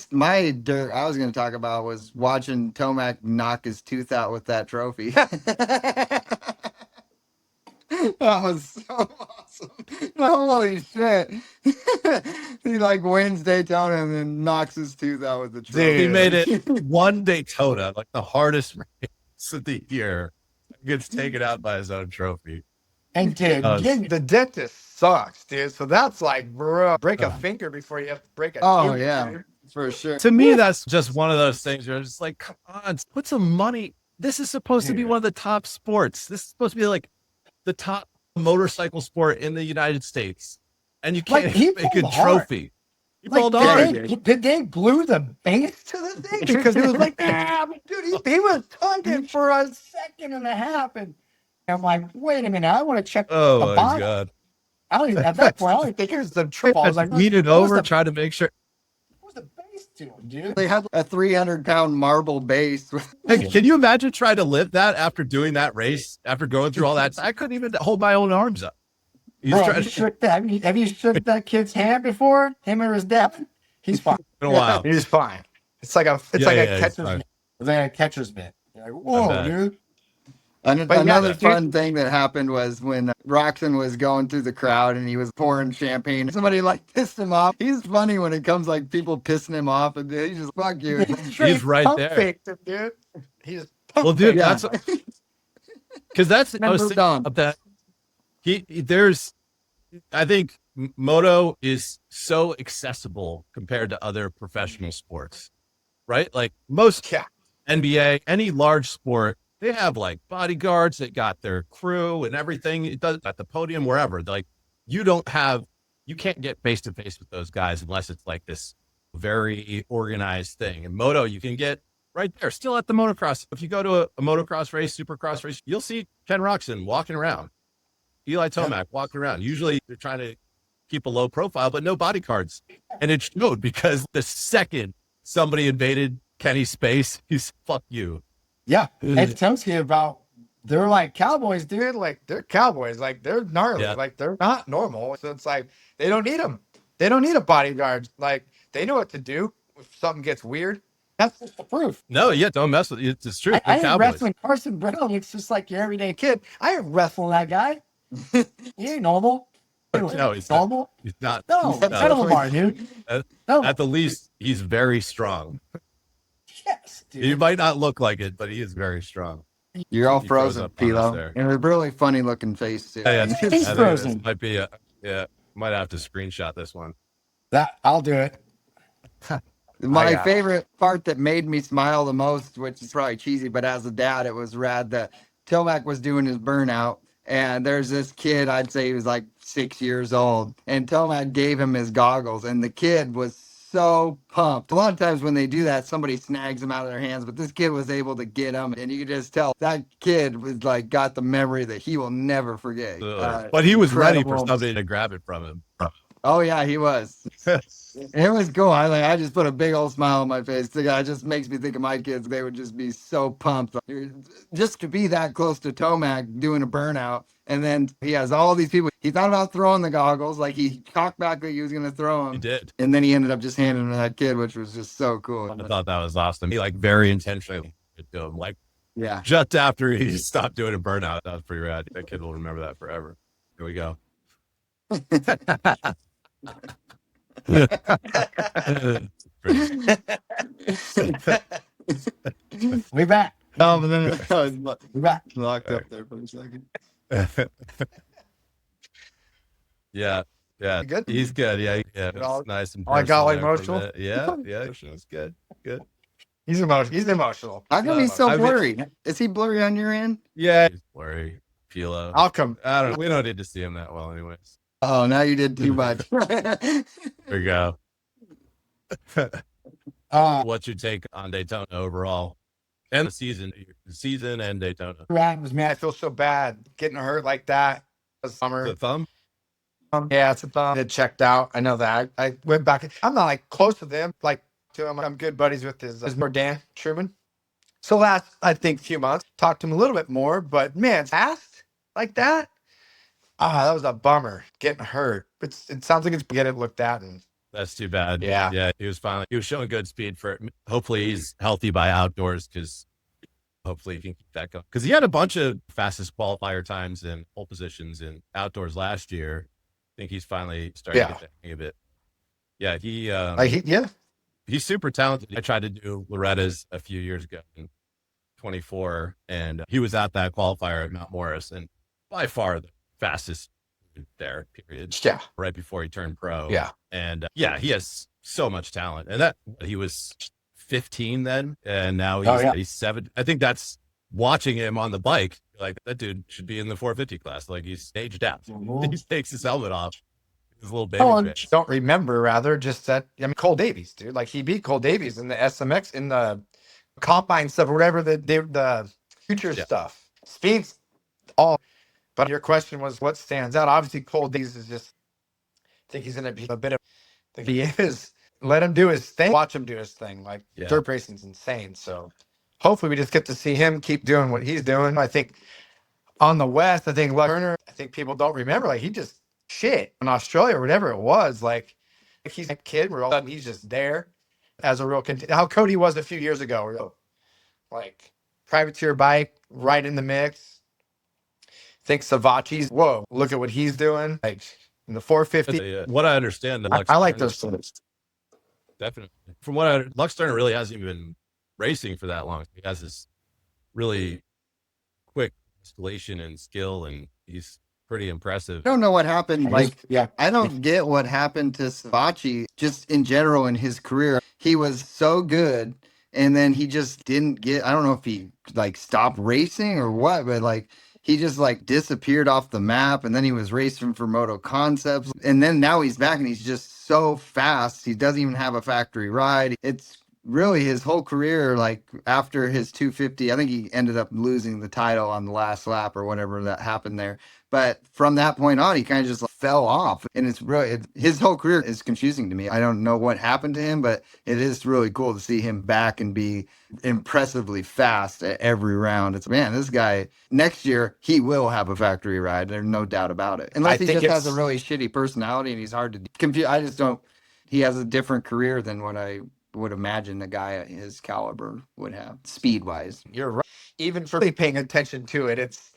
dirt I was going to talk about was watching Tomac knock his tooth out with that trophy. That was so awesome. Holy shit. He like wins Daytona and then knocks his tooth out with the trophy. Dude, he made it one Daytona, like the hardest race of the year. Gets taken out by his own trophy. And dude, the dentist sucks, dude. So that's like, bro, break a finger before you have to break a tooth, yeah, dude. for sure. To me, that's just one of those things where it's just like, come on, put some money. This is supposed to be one of the top sports. This is supposed to be like the top motorcycle sport in the United States. And you can't make a trophy. He pulled hard. Did they glue the base to the thing? Because it was like, dude, he was tugging for a second and a half. And I'm like, wait a minute, I want to check the bottom. My God. I don't even, at that point, I don't even think it was the triple. I was like, lean it over, try to make sure. What was the base doing, dude? They had a 300-pound marble base. Hey, can you imagine trying to lift that after doing that race, after going through all that? I couldn't even hold my own arms up. Bro, have you shook that kid's hand before? Him or his dad? He's fine. Been a while. He's fine. It's like a catcher's mitt. It's like a catcher's mitt. You're like, whoa, dude. Another fun thing that happened was when Roxon was going through the crowd and he was pouring champagne. Somebody like pissed him off. He's funny when it comes like people pissing him off, and he's just, fuck you. He's right there. Faked him, dude. He's dude, that's because that's I was thinking on of that. I think moto is so accessible compared to other professional sports, right? Like most NBA, any large sport, they have like bodyguards that got their crew and everything. It does at the podium, wherever. Like you can't get face to face with those guys unless it's like this very organized thing. And moto, you can get right there, still at the motocross. If you go to a motocross race, supercross race, you'll see Ken Roxon walking around, Eli Tomac walking around. Usually they're trying to keep a low profile, but no body cards. And it showed because the second somebody invaded Kenny Space, he's fuck you. Yeah, it tells you about. They're like cowboys, dude. Like they're cowboys. Like they're gnarly. Yeah. Like they're not normal. So it's like they don't need them. They don't need a bodyguard. Like they know what to do if something gets weird. That's just the proof. No, yeah, don't mess with it. It's true. I They're ain't Cowboys. wrestling Carson Brown. It's just like your everyday kid. I ain't wrestling that guy. He ain't normal. No, he's normal. He's not. No, No. none of them are, dude. No. At the least, he's very strong. Yes, dude. He might not look like it, but he is very strong. You're all He froze frozen, up on us Pilo. there. And a really funny looking face too. Yeah, He's I think frozen. this might be a, yeah, might have to screenshot this one. That I'll do it. My favorite part that made me smile the most, which is probably cheesy, but as a dad, it was rad that Tomac was doing his burnout. And there's this kid, I'd say he was like 6 years old, and Tomac gave him his goggles, and the kid was so pumped. A lot of times when they do that, somebody snags them out of their hands, but this kid was able to get them, and you could just tell that kid was like got the memory that he will never forget. But he was ready for incredible. somebody to grab it from him. Oh yeah, he was. It was cool. I just put a big old smile on my face. It just makes me think of my kids. They would just be so pumped. Just to be that close to Tomac doing a burnout. And then he has all these people. He thought about throwing the goggles. Like he cocked back like he was going to throw them. He did. And then he ended up just handing them to that kid, which was just so cool. I thought that was awesome. He like very intentionally did him, like Yeah. just after he stopped doing a burnout. That was pretty rad. That kid will remember that forever. Here we go. We back. No, but then I was We back. locked up there for a second. Yeah, yeah, Good? he's good. Yeah, yeah, all- it's nice and. I got, like, personal there for a emotional? minute. Yeah, yeah, it's good, good. He's emotional. He's emotional. How come he's so I mean- blurry? Is he blurry on your end? Yeah, he's blurry. Pilo. I'll come. I don't know. We don't need to see him that well, anyways. Oh, now you did too much. There we go. What's your take on Daytona overall and the season and Daytona? Man, I feel so bad getting hurt like that. This summer. The thumb? Yeah, it's a thumb. It checked out. I know that. I went back. I'm not like close to them, like to him. I'm good buddies with his Dan Truman. So last, I think, few months, talked to him a little bit more, but man, fast like that. That was a bummer. Getting hurt. It sounds like it's get it looked at, and That's too bad. Yeah. Yeah. He was showing good speed for it. Hopefully he's healthy by outdoors because hopefully he can keep that going. Because he had a bunch of fastest qualifier times and pole positions in outdoors last year. I think he's finally starting to get the hang of it. Yeah, he's super talented. I tried to do Loretta's a few years ago in 24, and he was at that qualifier at Mount Morris, and by far the fastest there, period. yeah, Right before he turned pro. yeah. And he has so much talent. And that he was 15 then, and now he's 7. I think that's watching him on the bike. Like that dude should be in the 450 class. Like he's aged out. He takes his helmet off. His little baby face. Don't remember, rather, just that. I mean, Cole Davies, dude. Like he beat Cole Davies in the SMX in the combine stuff or whatever the future stuff. Speeds all. But your question was what stands out. Obviously, Cole Davies is just. I think he's going to be a bit of. I think he is. Let him do his thing. Watch him do his thing. Like dirt racing's insane. So hopefully we just get to see him keep doing what he's doing. I think on the West, I think Turner. I think people don't remember. Like he just shit in Australia or whatever it was. Like he's a kid. Where all of a sudden he's just there as a real how Cody was a few years ago. Like privateer bike right in the mix. I think Savachi's. Whoa! Look at what he's doing. Like in the 450. What I understand, I like those things. Definitely. From what Lux Turner really hasn't even been racing for that long. He has this really quick escalation and skill, and he's pretty impressive. I don't know what happened. Like, yeah, I don't get what happened to Savachi just in general in his career. He was so good, and then he just didn't get. I don't know if he like stopped racing or what, but like he just like disappeared off the map. And then he was racing for Moto Concepts, and then now he's back, and he's just so fast. He doesn't even have a factory ride. It's really his whole career. Like after his 250, I think he ended up losing the title on the last lap or whatever that happened there. But from that point on, he kind of just fell off. And it's really, his whole career is confusing to me. I don't know what happened to him, but it is really cool to see him back and be impressively fast at every round. It's, man, this guy, next year, he will have a factory ride. There's no doubt about it. Unless he just has a really shitty personality and he's hard to confuse. I just don't, he has a different career than what I would imagine a guy at his caliber would have, speed-wise. You're right. Even for really paying attention to it, it's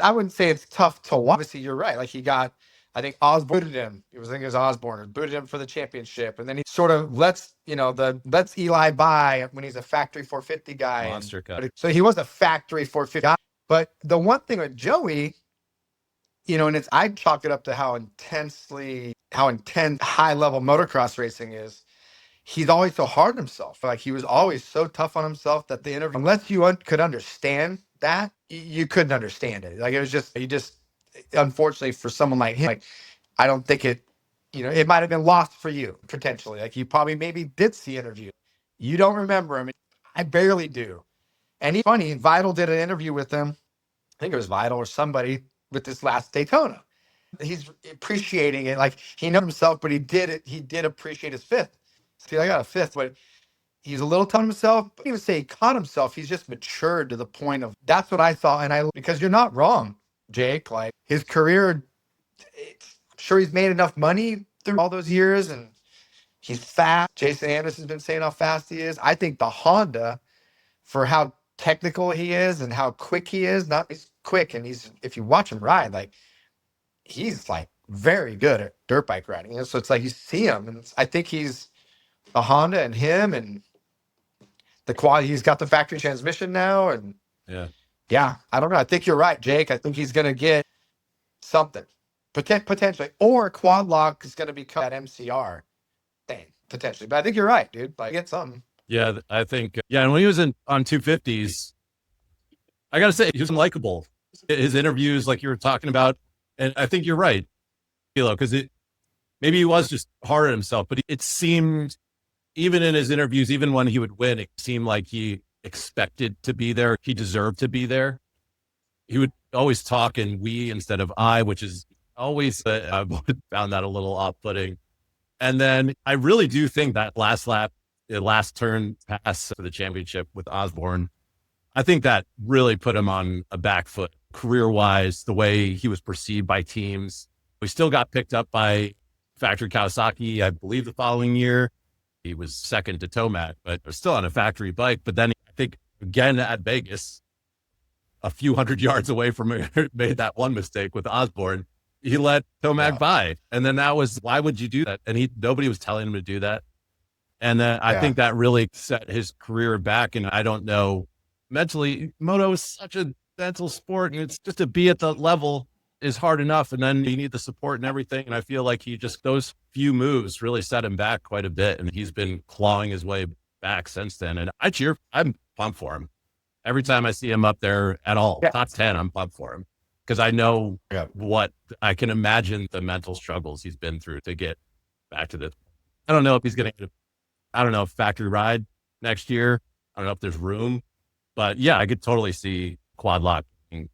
I wouldn't say it's tough to watch. Obviously, you're right. Like he got, I think Osborne booted him. I think it was Osborne, or booted him for the championship, and then he sort of lets Eli by when he's a factory 450 guy. Monster cut. So he was a factory 450 guy. But the one thing with Joey, and I chalk it up to how intense high level motocross racing is. He's always so hard on himself. Like he was always so tough on himself that the interview, unless you could understand that, you couldn't understand it. Like it was just, unfortunately for someone like him, like I don't think it might have been lost for you potentially. Like you probably maybe did see interview. You don't remember him. I barely do. And he's funny. Vital did an interview with him. I think it was Vital or somebody with this last Daytona. He's appreciating it. Like he knows himself, but he did appreciate his fifth. See, I got a fifth, but he's a little tough on himself. I don't even say he caught himself. He's just matured to the point of, that's what I thought. And because you're not wrong, Jake, like his career, I'm sure he's made enough money through all those years and he's fast. Jason Anderson's been saying how fast he is. I think the Honda, for how technical he is and how quick he is, he's quick. And if you watch him ride, like he's like very good at dirt bike riding. So it's like you see him and I think he's a Honda and him and the quality. He's got the factory transmission now. And yeah, I don't know. I think you're right, Jake. I think he's going to get something potentially, or quad lock is going to become that MCR thing potentially. But I think you're right, dude. Like get something. Yeah, I think. Yeah, and when he was on 250s, I gotta say he was unlikable. His interviews, like you were talking about, and I think you're right, because maybe he was just hard on himself, but it seemed, even in his interviews, even when he would win, it seemed like he expected to be there. He deserved to be there. He would always talk in we instead of I, which is always, I found that a little off-putting. And then I really do think that last lap, the last turn pass for the championship with Osborne, I think that really put him on a back foot career-wise, the way he was perceived by teams. We still got picked up by factory Kawasaki, I believe, the following year. He was second to Tomac, but still on a factory bike. But then I think again at Vegas, a few hundred yards away from it, made that one mistake with Osborne. He let Tomac by. And then that was, why would you do that? And nobody was telling him to do that. And then I think that really set his career back. And I don't know, mentally, moto is such a mental sport. And it's just to be at the level is hard enough. And then you need the support and everything. And I feel like those few moves really set him back quite a bit. And he's been clawing his way back since then. And I'm pumped for him. Every time I see him up there at all, top 10, I'm pumped for him. Because I know what I can imagine the mental struggles he's been through to get back to this. I don't know if he's going to, factory ride next year. I don't know if there's room. But yeah, I could totally see Quad Lock being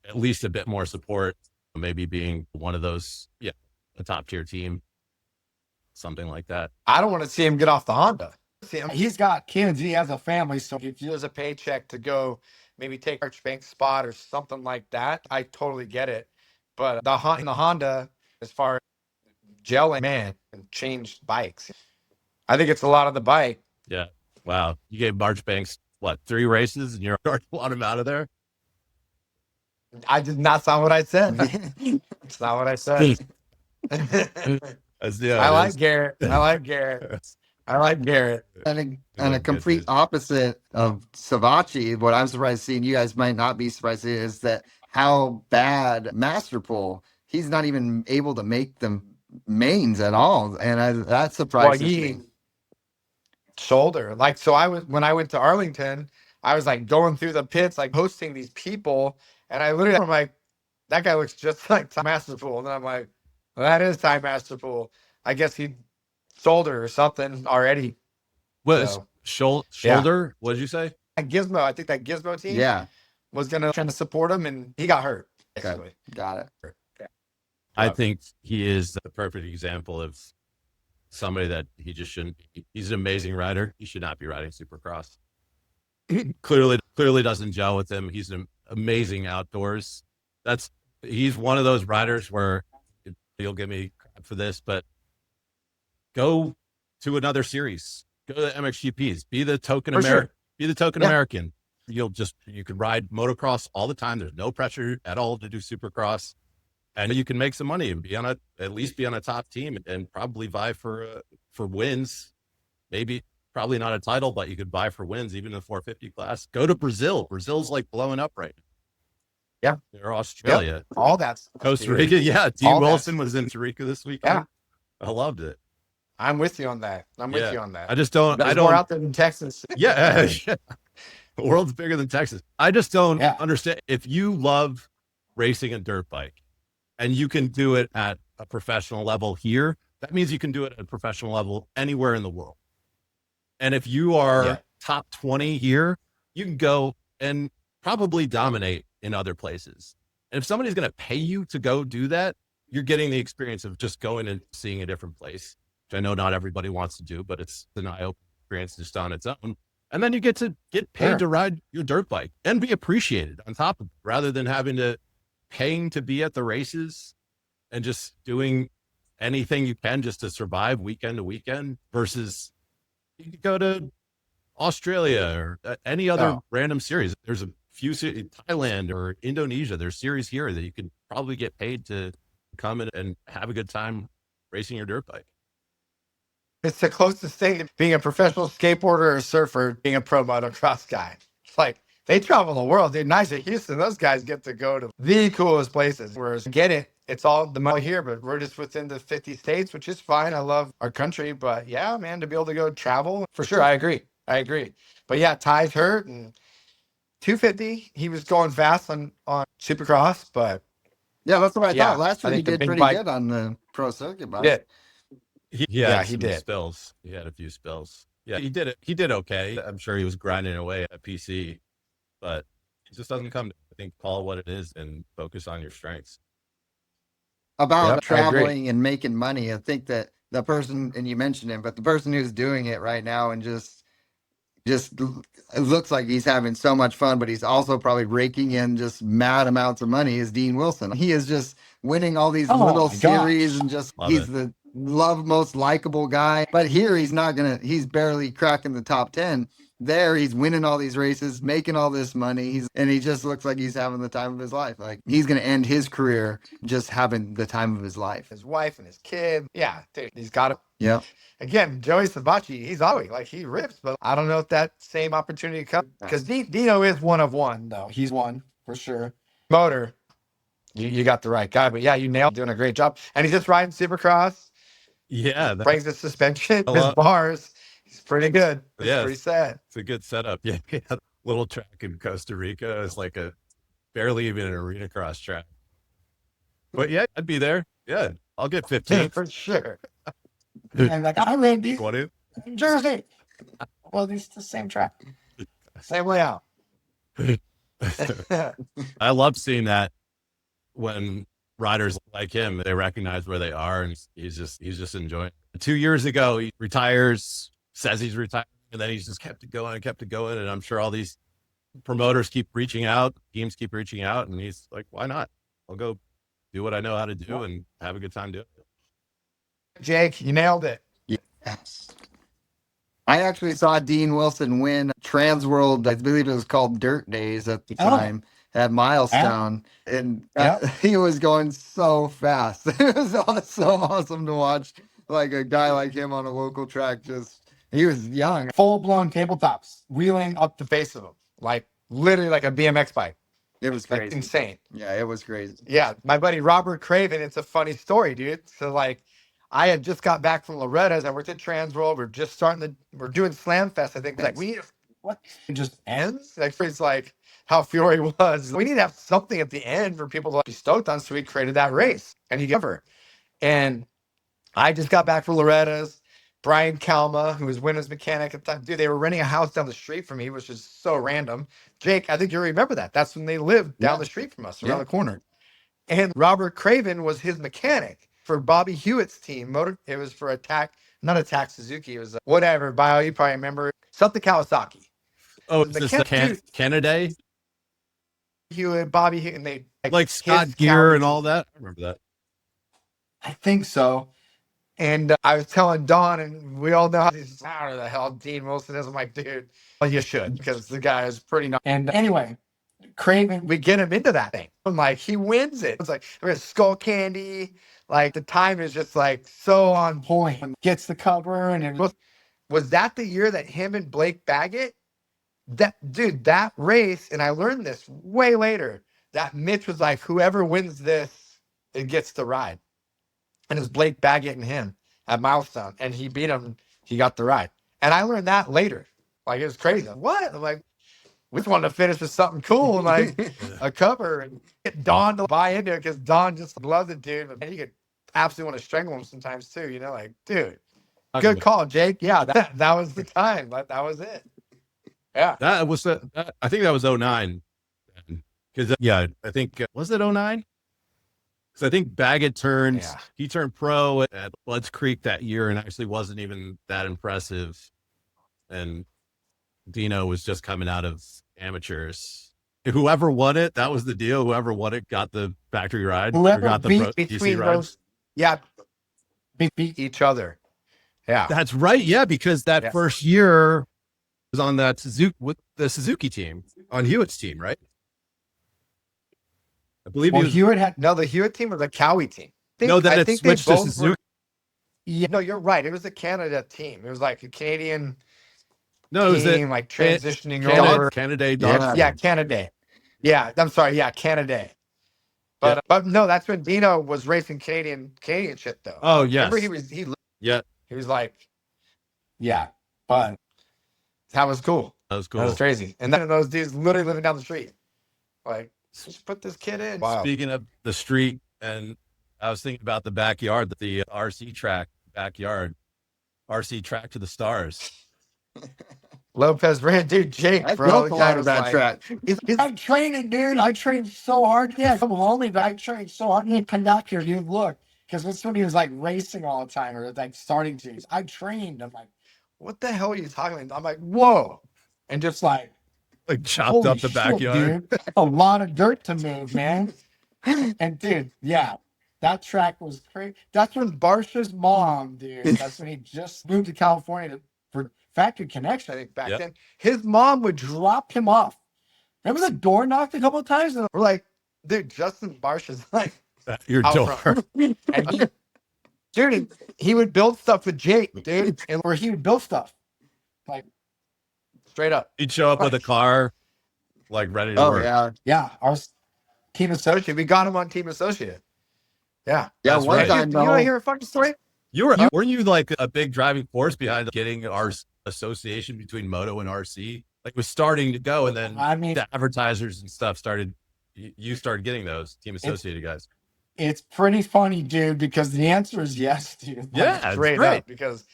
at least a bit more support, maybe being one of those, a top tier team, something like that. I don't want to see him get off the Honda. He's got kids, he has a family, so if he has a paycheck to go maybe take Archbank's spot or something like that, I totally get it. But the Honda, as far as gelling, man, and changed bikes, I think it's a lot of the bike. Yeah. Wow. You gave Marchbanks, 3 races and you're already want him out of there? That's not what I said. It's not what I said. I like Garrett. And a complete opposite of Savachi, what I'm surprised seeing, you guys might not be surprised to see, is that how bad Masterpool, he's not even able to make the mains at all. And that surprises me. Shoulder. When I went to Arlington, I was like going through the pits, like hosting these people. And I'm like, that guy looks just like Ty Masterpool. And then I'm like, well, that is Ty Masterpool. I guess he shoulder or something already. Shoulder? Yeah. What did you say? Gizmo. I think that Gizmo team was trying to support him and he got hurt. Basically. Okay. Got it. Yeah. I think he is the perfect example of somebody that he just shouldn't be. He's an amazing rider. He should not be riding Supercross. Clearly doesn't gel with him. He's an amazing outdoors. He's one of those riders where you'll give me crap for this, but go to another series. Go to the MXGPs. Be the token American. Be the token American. You can ride motocross all the time. There's no pressure at all to do Supercross, and you can make some money and at least be on a top team and probably vie for wins. Maybe probably not a title, but you could vie for wins even in the 450 class. Go to Brazil. Brazil's like blowing up right now. Yeah, or Australia. Yep. All that's Costa Rica. Yeah, Dean Wilson was in Costa Rica this weekend. Yeah, I loved it. I'm with you on that. I just don't. I don't. More out there in Texas. Yeah. The world's bigger than Texas. I just don't understand. If you love racing a dirt bike and you can do it at a professional level here, that means you can do it at a professional level anywhere in the world. And if you are top 20 here, you can go and probably dominate in other places. And if somebody's going to pay you to go do that, you're getting the experience of just going and seeing a different place, which I know not everybody wants to do, but it's an eye-opening experience just on its own. And then you get paid to ride your dirt bike and be appreciated on top of it, rather than paying to be at the races and just doing anything you can just to survive weekend to weekend, versus you could go to Australia or any other random series. There's a few Thailand or Indonesia. There's series here that you could probably get paid to come in and have a good time racing your dirt bike. It's the closest thing to being a professional skateboarder or surfer, being a pro motocross guy. It's like they travel the world. They're nice at Houston. Those guys get to go to the coolest places. Whereas, it's all the money here, but we're just within the 50 states, which is fine. I love our country, but yeah, man, to be able to go travel, for sure. I agree. But yeah, Ty's hurt, and 250, he was going fast on Supercross, but yeah, that's what I thought. Last year he did pretty good on the pro circuit bike. Yeah. He did spills. He had a few spills. Yeah, he did it. He did okay. I'm sure he was grinding away at PC, but it just doesn't come to, I think, call it what it is and focus on your strengths. About traveling and making money, I think that the person, and you mentioned him, but the person who's doing it right now and just it looks like he's having so much fun, but he's also probably raking in just mad amounts of money, is Dean Wilson. He is just winning all these little series and just he's the most likable guy. But here he's he's barely cracking the top 10. There he's winning all these races, making all this money. And he just looks like he's having the time of his life. Like he's going to end his career just having the time of his life. His wife and his kid. Yeah, dude, he's got it. Yeah. Again, Joey Sabachi, he's always like, he rips, but I don't know if that same opportunity comes, because Dino is one of one, though. He's one for sure. Motor, you got the right guy, but yeah, you nailed, doing a great job. And he's just riding Supercross. Yeah. Brings the suspension, his bars. He's pretty good. It's pretty sad. It's a good setup. Yeah. Little track in Costa Rica is like barely even an arena cross track. But yeah, I'd be there. Yeah. I'll get 15. For sure. I'm like, I ran these in Jersey. Well, it's the same track. Same layout. I love seeing that when riders like him, they recognize where they are, and he's just enjoying it. 2 years ago, he retires, says he's retiring, and then he's just kept it going. And I'm sure all these promoters keep reaching out, teams keep reaching out, and he's like, why not? I'll go do what I know how to do and have a good time doing it. Jake, you nailed it. Yes. I actually saw Dean Wilson win TransWorld, I believe it was called Dirt Days at the time, at Milestone. And he was going so fast. It was so awesome to watch, like a guy like him on a local track. He was young. Full-blown tabletops, wheeling up the face of him, like literally like a BMX bike. It was crazy. Like, insane. Yeah, it was crazy. Yeah, my buddy Robert Craven, it's a funny story, dude. So like, I had just got back from Loretta's. I worked at TransWorld. We're doing Slam Fest. I think like what? It just ends. Like it's like how Fury was. We need to have something at the end for people to be stoked on. So we created that race, and he gave her. And I just got back from Loretta's. Brian Kalma, who was Winner's mechanic at the time, dude, they were renting a house down the street from me, which is so random. Jake, I think you remember that. That's when they lived down the street from us, around the corner. And Robert Craven was his mechanic for Bobby Hewitt's team. It was for not Attack Suzuki. It was whatever. Bayo, you probably remember. Something Kawasaki. Oh, The is this the mechanic, Canada? Hewitt, Bobby Hewitt, and they Like Scott his Gear Cowie and all team. that? I remember that. I think so. And I was telling Don, and we all know how the hell Dean Wilson is. I'm like, dude, well, you should, because the guy is pretty nice. And anyway, Craven, we get him into that thing. I'm like, he wins it. It's like, there's skull candy. Like, the time is just like so on point. Gets the cover. And it was that the year that him and Blake Baggett, that race, and I learned this way later, that Mitch was like, whoever wins this, it gets the ride. And it was Blake Baggett and him at Milestone. And he beat him. He got the ride. And I learned that later. Like, it was crazy. What? I'm like, we just wanted to finish with something cool, like a cover, and get Don to buy into it, because Don just loves it, dude. And you could absolutely want to strangle him sometimes too. You know, like, dude, good call, Jake. Yeah, that was the time. That was it. Yeah. That was I think that was 09. Because I think was it 09? Because I think Baggett he turned pro at Bloods Creek that year and actually wasn't even that impressive. And Dino was just coming out of amateurs. Whoever won it, that was the deal. Whoever won it got the factory ride. Whoever got the beat between those, beat each other. Yeah, that's right. Yeah, because that first year was on that Suzuki the Suzuki team, on Hewitt's team, right? I believe Hewitt had the Hewitt team was a Cowie team. I think switched to Suzuki. Yeah, no, you're right. It was a Canada team. It was like a Canadian. No, it was team, like transitioning over. Canada. Canada. Yeah, I'm sorry. Yeah, Canada. But no, that's when Dino was racing Canadian shit though. Oh yes. Remember he was like, yeah, but that was cool. That was cool. That was crazy. And then those dudes literally living down the street. Like, just put this kid in. Wow. Speaking of the street, and I was thinking about the backyard, the RC track backyard, RC track to the stars. Lopez ran, dude. Jake, I bro, built a lot of that track. I'm training, dude. I trained so hard. Yeah, I'm lonely, but I trained so hard. He come back here, dude. Look, because that's when he was like racing all the time, or like starting to. I trained. I'm like, what the hell are you talking about? I'm like, whoa, and just like chopped up the backyard. Dude. A lot of dirt to move, man. And dude, yeah. That track was crazy. That's when Barsha's mom, dude. That's when he just moved to California for Factory Connection, I think, back then. His mom would drop him off. Remember the door knocked a couple of times? And we're like, dude, Justin Barsha's like, your door. And he would build stuff with Jake, dude. And where he would build stuff. Like, straight up. He'd show up with a car, like, ready to work. Yeah. Yeah. Our Team Associate. We got him on Team Associate. Yeah. Yeah, one time, you want to hear a fucking story? Weren't you like a big driving force behind getting our association between moto and RC? Like, it was starting to go, and then the advertisers and stuff started. You started getting those Team Associated guys. It's pretty funny, dude, because the answer is yes, dude. Yeah, straight up, because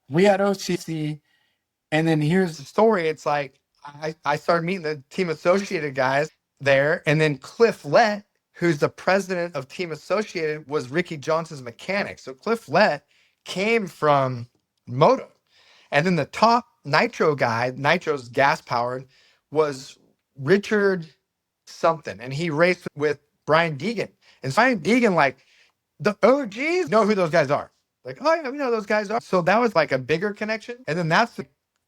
we had OCC, and then here's the story. It's like I started meeting the Team Associated guys there, and then Cliff Lett, who's the president of Team Associated, was Ricky Johnson's mechanic. So Cliff Lett came from moto. And then the top nitro guy, nitro's gas powered, was Richard something. And he raced with Brian Deegan. And Brian Deegan, like, the OGs know who those guys are. Like, oh yeah, we know those guys are. So that was like a bigger connection. And then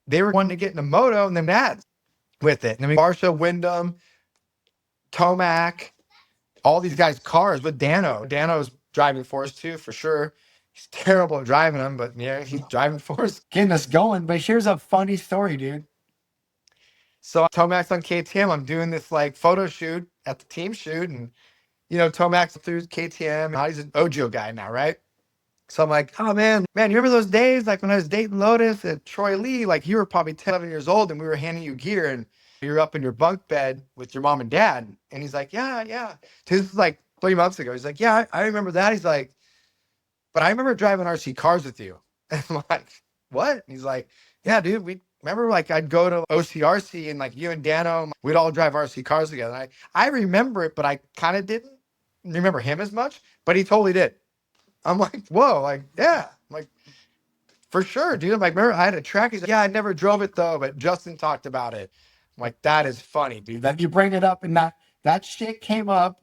they were wanting to get into moto, and then ads with it. And then Barsha, Wyndham, Tomac, all these guys' cars with Dano. Dano's driving for us too, for sure. He's terrible at driving them, but yeah, he's driving for us, getting us going. But here's a funny story, dude. So Tomac's on KTM. I'm doing this like photo shoot at the team shoot, and Tomac's through KTM. Now he's an OGIO guy now, right? So I'm like, oh man, you remember those days like when I was dating Lotus and Troy Lee? Like, you were probably 10, 11 years old, and we were handing you gear, and you're up in your bunk bed with your mom and dad. And he's like, yeah. This is like 3 months ago. He's like, yeah, I remember that. He's like, but I remember driving RC cars with you. And I'm like, what? And he's like, yeah, dude, we remember, like, I'd go to OCRC, and like you and Dano, we'd all drive RC cars together. I remember it, but I kind of didn't, remember him as much, but he totally did. I'm like, whoa, like, yeah. I'm like, for sure, dude. I'm like, remember I had a track? He's like, yeah, I never drove it though, but Justin talked about it. I'm like, that is funny, dude. That you bring it up and that shit came up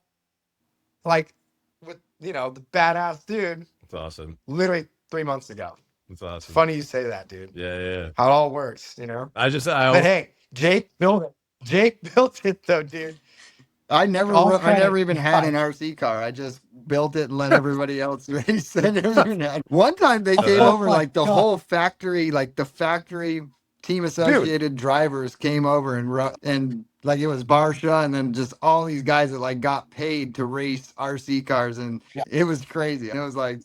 like with, the badass dude It's awesome. literally 3 months ago. It's It's awesome. funny you say that, dude. Yeah. How it all works, But hey, Jake built it. Jake built it though, dude. I All credit never even had an to RC car. I just built it and let everybody else race it. One time they came over, like the whole factory, like the factory team associated drivers came over and like it was Barsha and then just all these guys that like got paid to race RC cars and it was crazy. And it was like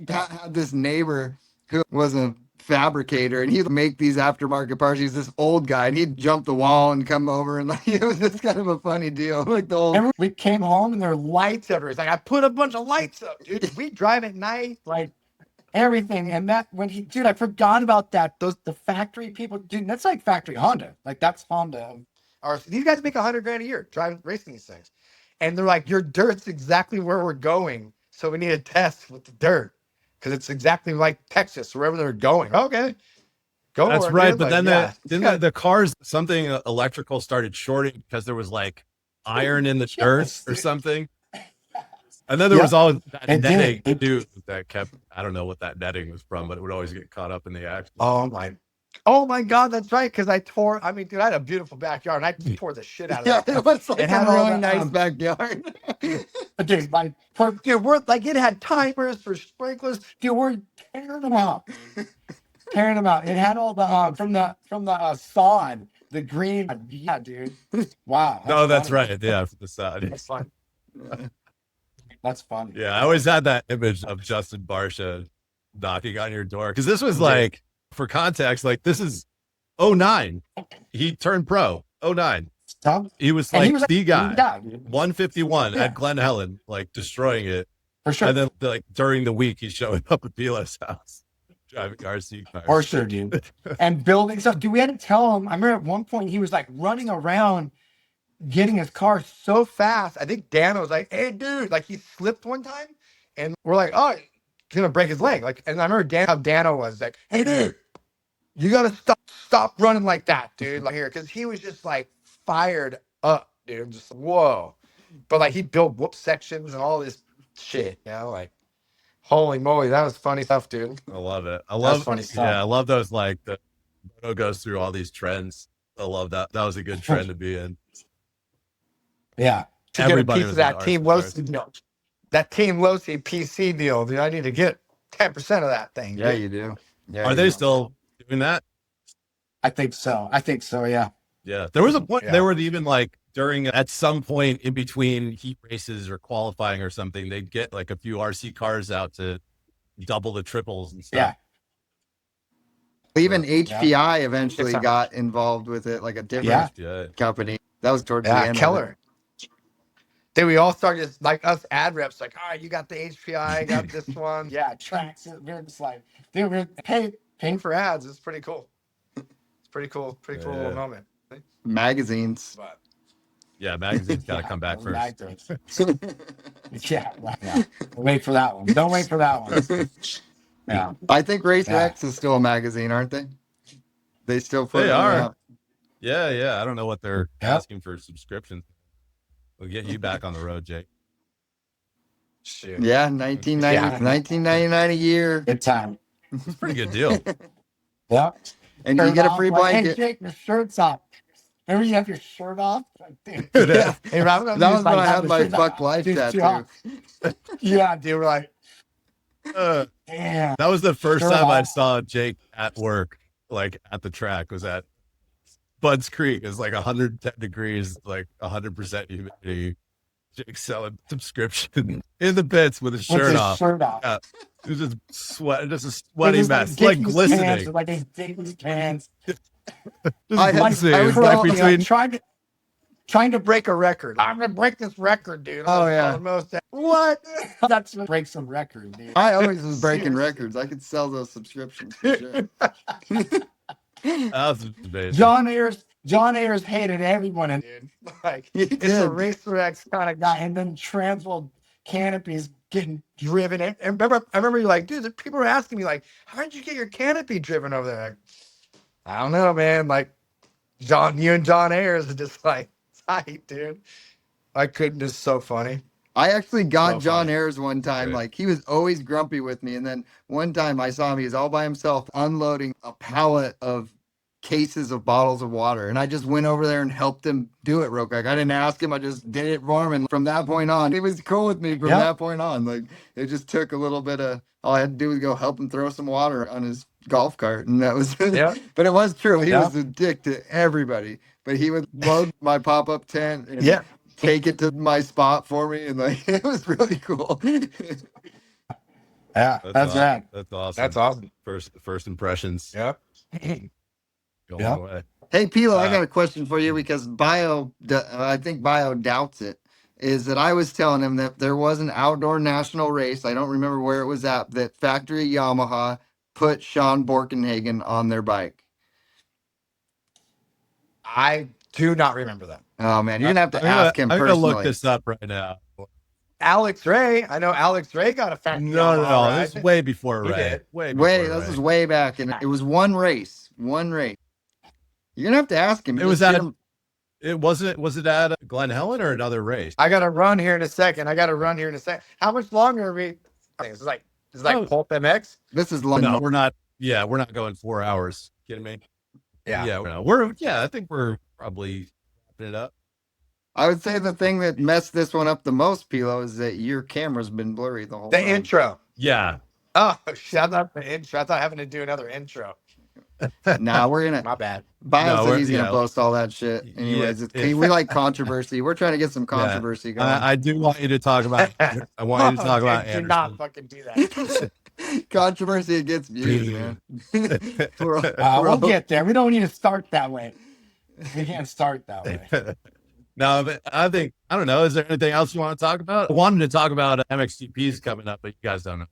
had this neighbor who was a fabricator and he'd make these aftermarket parts. He's this old guy and he'd jump the wall and come over and like it was just kind of a funny deal. Like we came home and there were lights everywhere. It's like I put a bunch of lights up, dude. We drive at night, like everything. And that dude, I forgot about that. The factory people, dude, that's like factory Honda. Like that's Honda. Or these guys make $100,000 a year driving racing these things. And they're like, your dirt's exactly where we're going. So we need a test with the dirt. Because it's exactly like Texas, wherever they're going. Okay. Go. That's right. But then didn't the cars, something electrical started shorting because there was like iron in the dirt or something. And then there was always that netting too that kept, I don't know what that netting was from, but it would always get caught up in the action. Oh my God, that's right. Because dude, I had a beautiful backyard and I tore the shit out of it. Yeah, it was like a really nice backyard. Dude, it had timers for sprinklers. Dude, we're tearing them out. It had all the from the sod, the green. Yeah, dude. Wow. That's right. Yeah, from the side. That's fun. That's funny. Yeah, I always had that image of Justin Barsha knocking on your door because this was like, for context, like this is 09. He turned pro 09. He was like the guy, 151 at Glen Helen, like destroying it. For sure. And then like during the week, he's showing up at Pila's house, driving RC cars. For sure, dude. And building stuff. Dude, we had to tell him. I remember at one point he was like running around getting his car so fast. I think Dano was like, hey, dude, like he slipped one time. And we're like, oh, he's going to break his leg. Like, and I remember how Dano was like, hey, dude, you got to stop running like that, dude. Like here. Because he was just like fired up, dude. Just whoa. But like he built whoop sections and all this shit, like holy moly, that was funny stuff, dude. I love it. I love funny stuff. Yeah, I love those, like the moto goes through all these trends. I love that. That was a good trend to be in. Yeah. To Everybody get a piece of that Team Losi deal. That Team Losi PC deal, dude. I need to get 10% of that thing. Yeah, dude. you do. Yeah. Are they still doing that? I think so. Yeah. Yeah. There was a point, they were even like at some point in between heat races or qualifying or something, they'd get like a few RC cars out to double the triples and stuff. Yeah. Even HPI eventually got involved with it, like a different company. That was towards the end. Keller. Then we all started, like us ad reps, like, all right, you got the HPI, I got this one. Yeah, tracks. We're just like, dude, we're paying for ads. It's pretty cool. It's pretty cool little moment. Magazines. But, yeah, magazines got to come back first. Wait for that one. Don't wait for that one. Yeah. I think Racer X is still a magazine, aren't they? They still put it out. Yeah. I don't know what they're asking for subscriptions. We'll get you back on the road, Jake. Shoot. Yeah, $19.99 a year. Good time. It's a pretty good deal. Yeah. And you get a free blanket. Hey, Jake, your shirt's off. Remember you have your shirt off? Dude, that was when I had my fuck life tattoo. Yeah, dude, we're like, damn. That was the first time I saw Jake at work, like at the track, was at Bud's Creek. It was like 110 degrees, like 100% humidity. Jake selling subscription in the pits with his shirt off. Yeah. It was just just a sweaty mess, like glistening. Pants, like his dick pants. I was trying to break a record. I'm gonna break this record, dude. Oh yeah. What? That's what breaks some record, dude. I always was breaking records. I could sell those subscriptions for sure. That was amazing. John Ayers, John Ayers hated everyone, and dude, like He it's a did. Racer X kind of guy, and then TransWorld canopies getting driven. And I remember you like, dude, people were asking me like, how did you get your canopy driven over there? Like, I don't know, man. Like you and John Ayers are just like tight, dude. I couldn't. It's so funny. I actually got So John funny. Ayers one time. Great. Like he was always grumpy with me, and then one time I saw him. He was all by himself unloading a pallet of cases of bottles of water, and I just went over there and helped him do it real quick. I didn't ask him. I just did it for him, and from that point on, he was cool with me. From Yeah. that point on, like it just took a little bit of. All I had to do was go help him throw some water on his golf cart, and that was. Yeah. But it was true. He Yeah. was a dick to everybody. But he would load my pop-up tent and Yeah. take it to my spot for me, and like it was really cool. Yeah. That's right. That's awesome. That's awesome. First impressions. Yep. Go a Yeah. long way. Hey, Pilo, I got a question for you because I think Bayo doubts it. Is that I was telling him that there was an outdoor national race. I don't remember where it was at. That factory Yamaha put Sean Borkenhagen on their bike. I do not remember that. Oh man, you're gonna have to ask him I'm personally. gonna look this up right now. Alex Ray. I know Alex Ray got a factory. No, Yamaha, right? this is way before He Ray. did. Way before This is way back, and it was one race. You're gonna have to ask him. It was Just at get him- It wasn't. Was it at Glen Helen or another race? I got to run here in a second. How much longer are we? It's like Oh. Pulp MX. This is long. No, we're not. Yeah, we're not going 4 hours. Kidding me? Yeah. Yeah, we're. Yeah, I think we're probably wrapping it up. I would say the thing that messed this one up the most, Pilo, is that your camera's been blurry the whole The time. intro. Yeah. Oh, shut up! The intro. I thought having to do another intro. Nah, we're gonna. My bad. Bayo No, said we're- he's gonna yeah. post all that shit. Yeah, Anyways, it- we like controversy. We're trying to get some controversy going. I do want you to talk about. I want you to talk about Do Anderson. not fucking do that. Controversy gets views, man. We'll get there. We don't need to start that way. We can't start that way. No, but I don't know. Is there anything else you want to talk about? I wanted to talk about MXGPs coming up, but you guys don't know.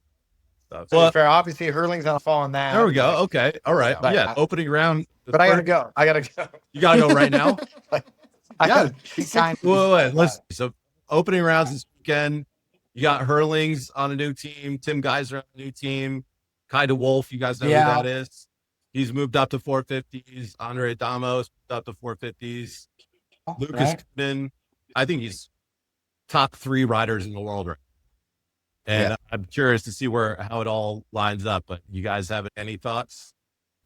To Well, be fair, obviously Hurling's on fall on that. there we go. Okay. All right. But- Yeah. Opening round. But I gotta go. You gotta go right now. Yeah. She kind Wait. Let's. So opening rounds this weekend. You got Hurlings on a new team. Tim Geiser on a new team. Kai DeWolf. You guys know Yeah. who that is. He's moved up to 450s. Andre Damos moved up to 450s. Lucas Kidman, I think he's top 3 riders in the world right now. And I'm curious to see how it all lines up. But you guys have any thoughts?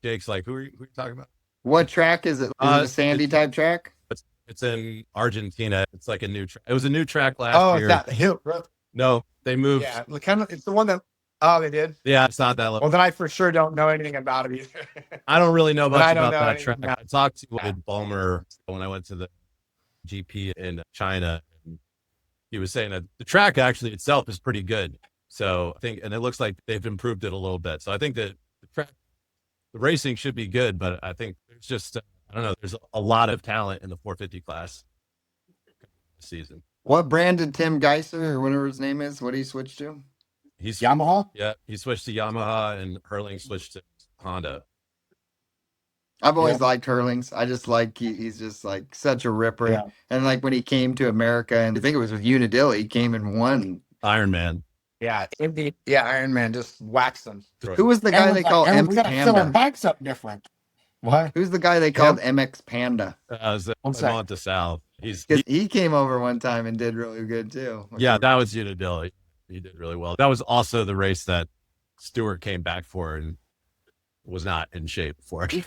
Jake's like, who are you talking about? What track is it? Is it a sandy type track? It's in Argentina. It's like a new track. It was a new track last Oh, year. it's that hill. No, they moved. Yeah, it's the one that. Oh, they did. Yeah, it's not that low. Well, then I for sure don't know anything about it either. I don't really know But much I don't about know that anything track. about I talked to Ed Ballmer when I went to the GP in China. And he was saying that the track actually itself is pretty good. So I think, and it looks like they've improved it a little bit. So I think that the racing should be good, but I think there's just, I don't know, there's a lot of talent in the 450 class this season. What brand did Tim Geiser or whatever his name is? What did he switch to? He's Yamaha. Yeah, he switched to Yamaha and Hurling switched to Honda. I've always liked Hurlings. I just like he's just like such a ripper. Yeah. And like when he came to America, and I think it was with Unadilla, he came and won. Iron Man. Yeah, indeed. Yeah, Iron Man just waxed them. Who was the guy they called We MX gotta fill our Panda? backs up different. What? Who's the guy they called MX Panda? I'm to Sal. He came over one time and did really good too. Yeah, that was Unadilla. He did really well. That was also the race that Stewart came back for and was not in shape for it.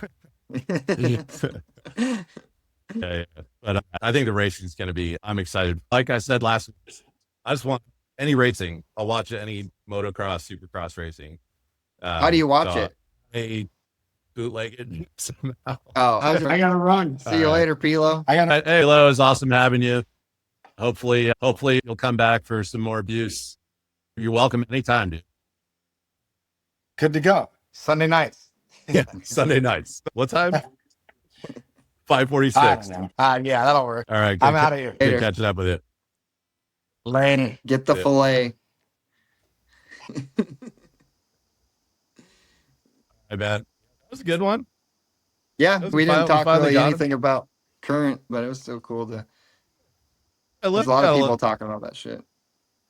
Yeah. But I think the racing is going to be, I'm excited. Like I said last week, I just want any racing. I'll watch any motocross, supercross racing. How do you watch it? A bootlegged somehow. Oh, I gotta run. see you later, Pilo. Hey, Lo, it's awesome having you. Hopefully you'll come back for some more abuse. You're welcome anytime, dude. Good to go. Sunday nights. Yeah, Sunday nights. What time? 5:46. I don't know. Yeah, that'll work. All right, I'm out of here. Good catching up with you. Later. Get the fillet. I bet that was a good one. Yeah, we didn't talk finally really got him. anything about current, but it was so cool to. I There's a lot of people talking about that shit.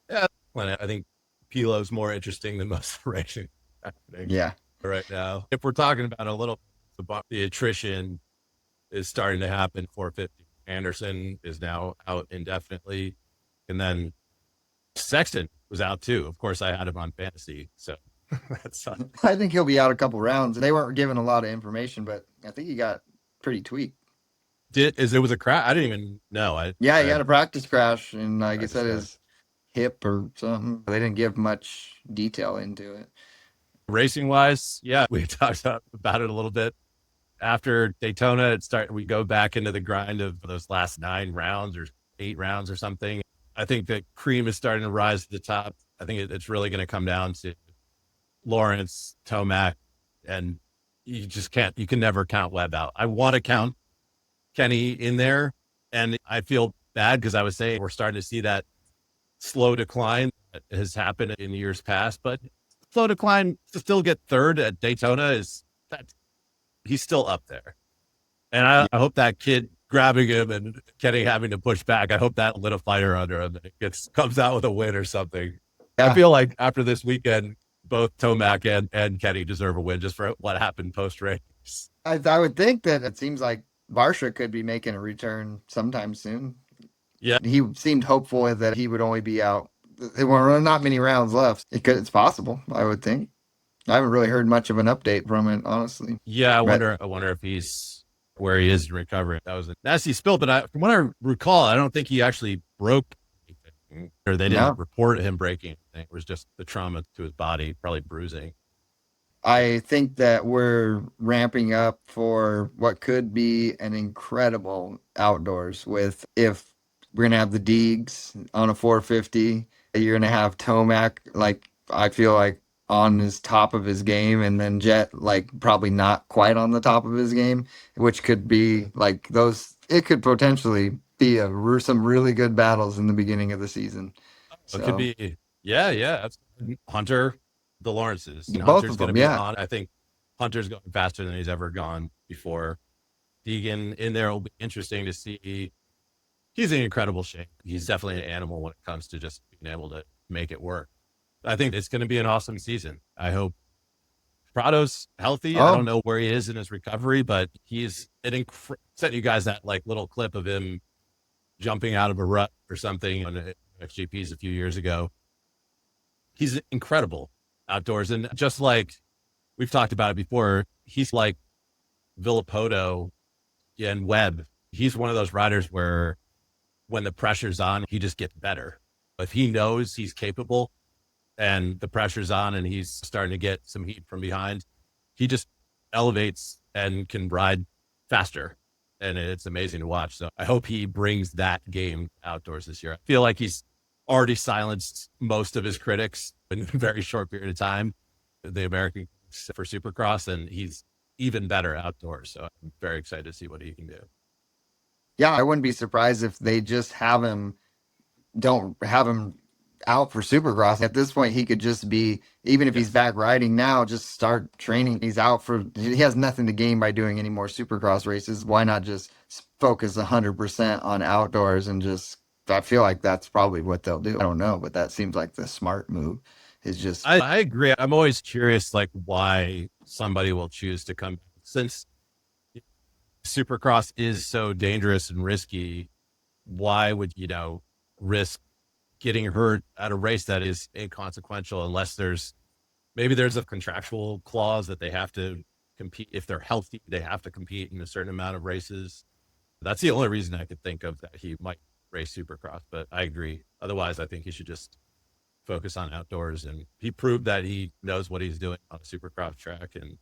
Yeah, I think Pilo's more interesting than most of the racing happening Yeah. right now. If we're talking about a little, the attrition is starting to happen. 450. Anderson is now out indefinitely, and then Sexton was out too. Of course, I had him on fantasy, so that's I think he'll be out a couple rounds. They weren't given a lot of information, but I think he got pretty tweaked. There was a crash? I didn't even know. He had a practice crash, and like I said, his hip or something. They didn't give much detail into it. Racing wise, yeah, we talked about it a little bit. After Daytona, we go back into the grind of those last 9 rounds or 8 rounds or something. I think the cream is starting to rise to the top. I think it's really going to come down to Lawrence, Tomac, and you can never count Webb out. I want to count Kenny in there, and I feel bad because I was saying we're starting to see that slow decline that has happened in years past, but slow decline to still get third at Daytona he's still up there. And I hope that kid grabbing him and Kenny having to push back, I hope that lit a fire under him and comes out with a win or something. Yeah. I feel like after this weekend, both Tomac and Kenny deserve a win just for what happened post-race. I would think that it seems like Barsha could be making a return sometime soon. Yeah. He seemed hopeful that he would only be out. There were not many rounds left. It's possible, I would think. I haven't really heard much of an update from it, honestly. Yeah, I wonder if he's where he is in recovery. That was a nasty spill, but from what I recall, I don't think he actually broke anything, or they didn't report him breaking anything. It was just the trauma to his body, probably bruising. I think that we're ramping up for what could be an incredible outdoors if we're going to have the Deegs on a 450, you're going to have Tomac, like, I feel like on his top of his game, and then Jet, like, probably not quite on the top of his game, which could be like it could potentially be some really good battles in the beginning of the season. So. It could be, yeah. Hunter, the Lawrences. Both Hunter's of them, be on. I think Hunter's going faster than he's ever gone before. Deegan in there will be interesting to see. He's in incredible shape. He's definitely an animal when it comes to just being able to make it work. I think it's going to be an awesome season. I hope Prado's healthy. I don't know where he is in his recovery, but he's sent you guys that like little clip of him jumping out of a rut or something on XGPs a few years ago. He's incredible outdoors. And just like we've talked about it before, he's like Villapoto and Webb. He's one of those riders where when the pressure's on, he just gets better. If he knows he's capable and the pressure's on and he's starting to get some heat from behind, he just elevates and can ride faster. And it's amazing to watch. So I hope he brings that game outdoors this year. I feel like he's already silenced most of his critics in a very short period of time, the American for Supercross, and he's even better outdoors. So I'm very excited to see what he can do. Yeah, I wouldn't be surprised if they just don't have him out for Supercross. At this point, he could just be, even if he's back riding now, just start training. He has nothing to gain by doing any more Supercross races. Why not just focus 100% on outdoors and I feel like that's probably what they'll do. I don't know, but that seems like the smart move. I agree. I'm always curious, like, why somebody will choose to come, since Supercross is so dangerous and risky. Why would risk getting hurt at a race that is inconsequential unless there's a contractual clause that they have to compete? If they're healthy, they have to compete in a certain amount of races. That's the only reason I could think of that he might race Supercross, but I agree. Otherwise, I think he should just focus on outdoors, and he proved that he knows what he's doing on a Supercross track, and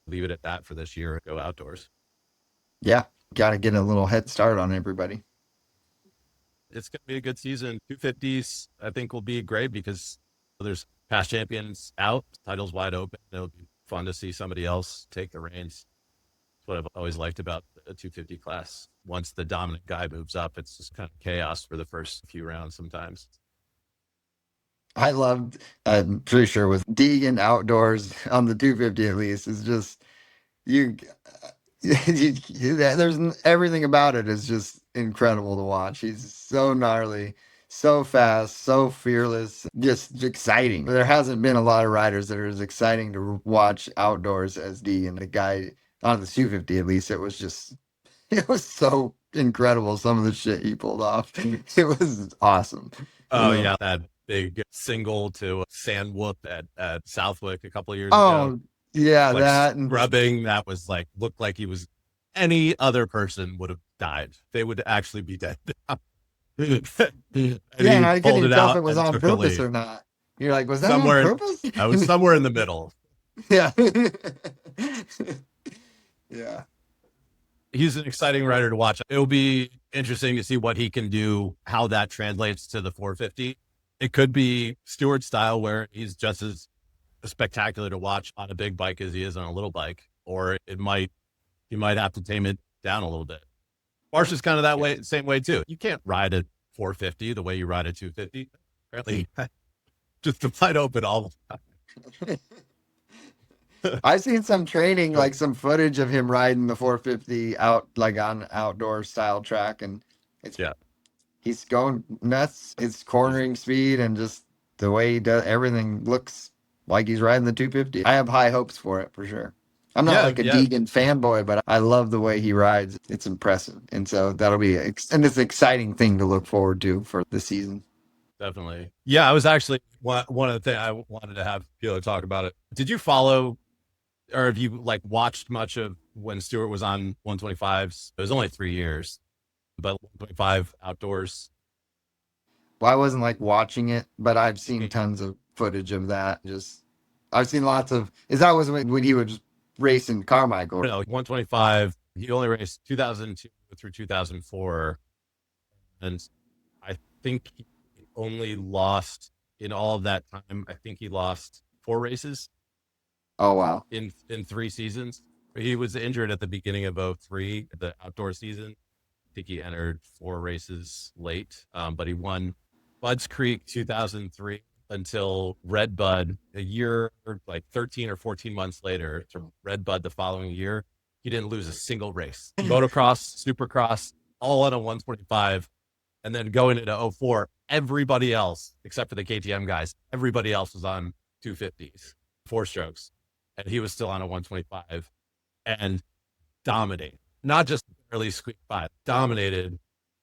leave it at that for this year. Go outdoors. Yeah, got to get a little head start on everybody. It's going to be a good season. 250s, I think, will be great because there's past champions out, titles wide open. It'll be fun to see somebody else take the reins. That's what I've always liked about the 250 class. Once the dominant guy moves up, it's just kind of chaos for the first few rounds sometimes. I'm pretty sure with Deegan outdoors on the 250 at least, is just Everything about it is just incredible to watch. He's so gnarly, so fast, so fearless, just exciting. There hasn't been a lot of riders that are as exciting to watch outdoors as D, and the guy on the 250 at least, it was so incredible some of the shit he pulled off. It was awesome. Oh yeah, that big single to sand whoop at Southwick a couple of years ago. Oh yeah, Like that and scrubbing, that was like looked like he was any other person would have died. They would actually be dead. And yeah, he and I couldn't pulled even it tell if out it was and on took the purpose lead. or not. You're like, was that Somewhere, on purpose? I was somewhere in the middle. Yeah. Yeah. He's an exciting rider to watch. It'll be interesting to see what he can do, how that translates to the 450. It could be Stewart style, where he's just as spectacular to watch on a big bike as he is on a little bike, or he might have to tame it down a little bit. Marsh is kind of that way, same way too. You can't ride a 450 the way you ride a 250. Apparently, just the wide open all the time. I've seen some training, like some footage of him riding the 450 out, like on outdoor style track, and it's he's going nuts. His cornering speed and just the way he does everything looks like he's riding the 250. I have high hopes for it for sure. I'm not like a Deegan fanboy, but I love the way he rides. It's impressive, and so that'll be and it's an exciting thing to look forward to for the season. Definitely. Yeah, I was actually one of the things I wanted to have Pilo talk about it. Did you follow, or have you like watched much of when Stewart was on 125s? It was only 3 years, but 125 outdoors. Well, I wasn't like watching it, but I've seen tons of footage of that. I've seen lots of. Is that was when he was racing Carmichael? No, 125. He only raced 2002 through 2004, and I think he only lost in all of that time. I think he lost 4 races. Oh wow! In 3 seasons, he was injured at the beginning of 03, the outdoor season. I think he entered 4 races late, but he won Bud's Creek 2003 until Red Bud a year, like 13 or 14 months later, to Red Bud the following year. He didn't lose a single race. Motocross, Supercross, all on a 125. And then going into 04, everybody else, except for the KTM guys, everybody else was on 250s, 4 strokes. And he was still on a 125 and dominated. Not just barely squeaked by, dominated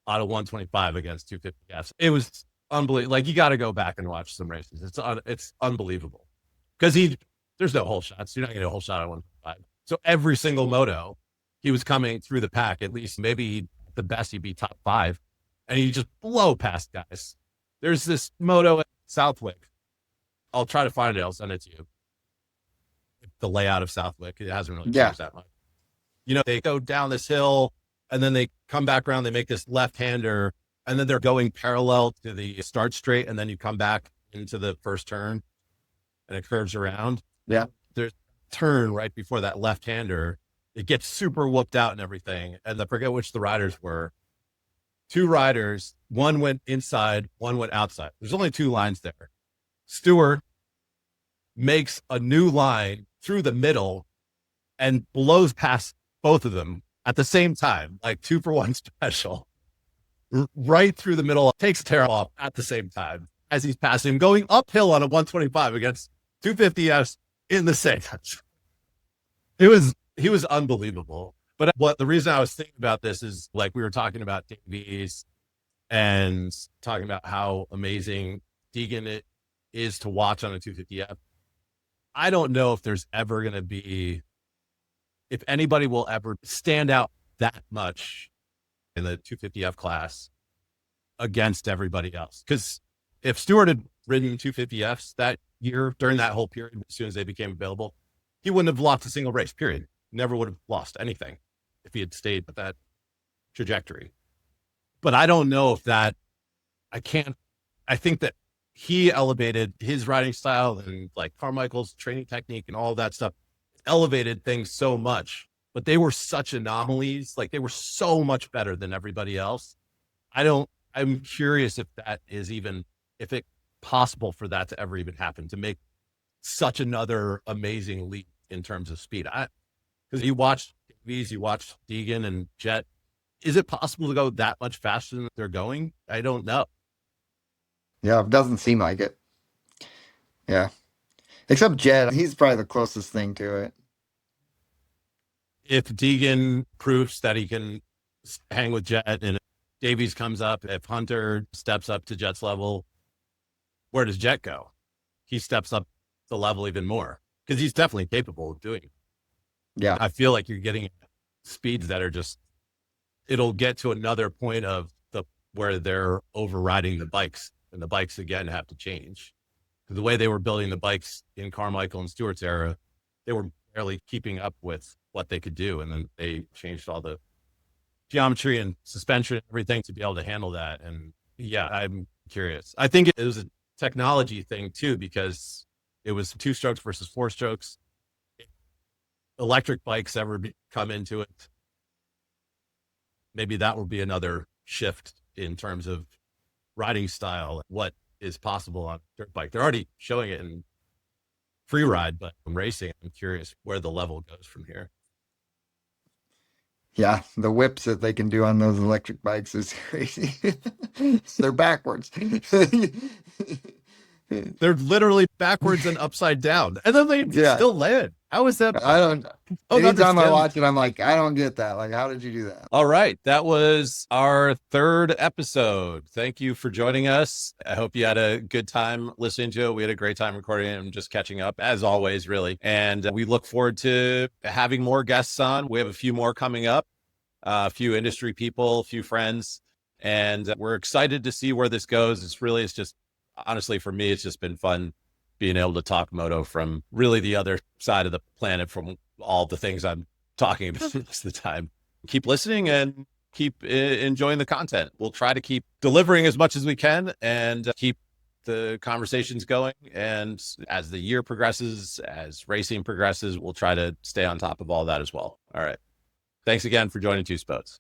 on a 125 against 250Fs. It was unbelievable. Like, you got to go back and watch some races. It's unbelievable because there's no hole shots. You're not going to get a whole shot on 125. So every single moto, he was coming through the pack. At least maybe the best he'd be top 5, and he just blow past guys. There's this moto at Southwick. I'll try to find it. I'll send it to you. The layout of Southwick, it hasn't really changed that much. You know, they go down this hill and then they come back around, they make this left-hander, and then they're going parallel to the start straight, and then you come back into the first turn and it curves around. Yeah. There's a turn right before that left-hander. It gets super whooped out and everything. And I forget which the riders were. 2 riders, one went inside, one went outside. There's only 2 lines there. Stewart makes a new line through the middle and blows past both of them at the same time, like 2 for 1 special, right through the middle, takes a tail off at the same time as he's passing him, going uphill on a 125 against 250S in the same time. He was unbelievable. But the reason I was thinking about this is, like, we were talking about Davies and talking about how amazing Deegan it is to watch on a 250F. I don't know if there's ever going to be, if anybody will ever stand out that much in the 250F class against everybody else. Because if Stewart had ridden 250Fs that year, during that whole period, as soon as they became available, he wouldn't have lost a single race, period. Never would have lost anything if he had stayed with that trajectory. But I don't know if that, I think that he elevated his riding style and like Carmichael's training technique and all that stuff, elevated things so much, but they were such anomalies. Like, they were so much better than everybody else. I'm curious if that is even, if it's possible for that to ever even happen, to make such another amazing leap in terms of speed. Because you watched V's, you watch Deegan and Jet. Is it possible to go that much faster than they're going? I don't know. Yeah, it doesn't seem like it. Yeah. Except Jed, he's probably the closest thing to it. If Deegan proves that he can hang with Jet and if Davies comes up, if Hunter steps up to Jet's level, where does Jet go? He steps up the level even more because he's definitely capable of doing it. Yeah. I feel like you're getting speeds that are just, it'll get to another point of where they're overriding the bikes, and the bikes again have to change. The way they were building the bikes in Carmichael and Stewart's era, they were barely keeping up with what they could do. And then they changed all the geometry and suspension, everything to be able to handle that. And yeah, I'm curious. I think it was a technology thing too, because it was 2 strokes versus 4 strokes. Electric bikes ever come into it, maybe that will be another shift in terms of riding style, what is possible on a dirt bike. They're already showing it in free ride, but in racing, I'm curious where the level goes from here. Yeah, the whips that they can do on those electric bikes is crazy. They're backwards. They're literally backwards and upside down, and then they still land. How is that? I don't. Anytime I watch it, I'm like, I don't get that. Like, how did you do that? All right, that was our 3rd episode. Thank you for joining us. I hope you had a good time listening to it. We had a great time recording it and just catching up, as always, really. And we look forward to having more guests on. We have a few more coming up, a few industry people, a few friends, and we're excited to see where this goes. It's just, honestly, for me, it's just been fun being able to talk moto from really the other side of the planet from all the things I'm talking about most of the time. Keep listening and keep enjoying the content. We'll try to keep delivering as much as we can and keep the conversations going. And as the year progresses, as racing progresses, we'll try to stay on top of all that as well. All right. Thanks again for joining 2 Spodes.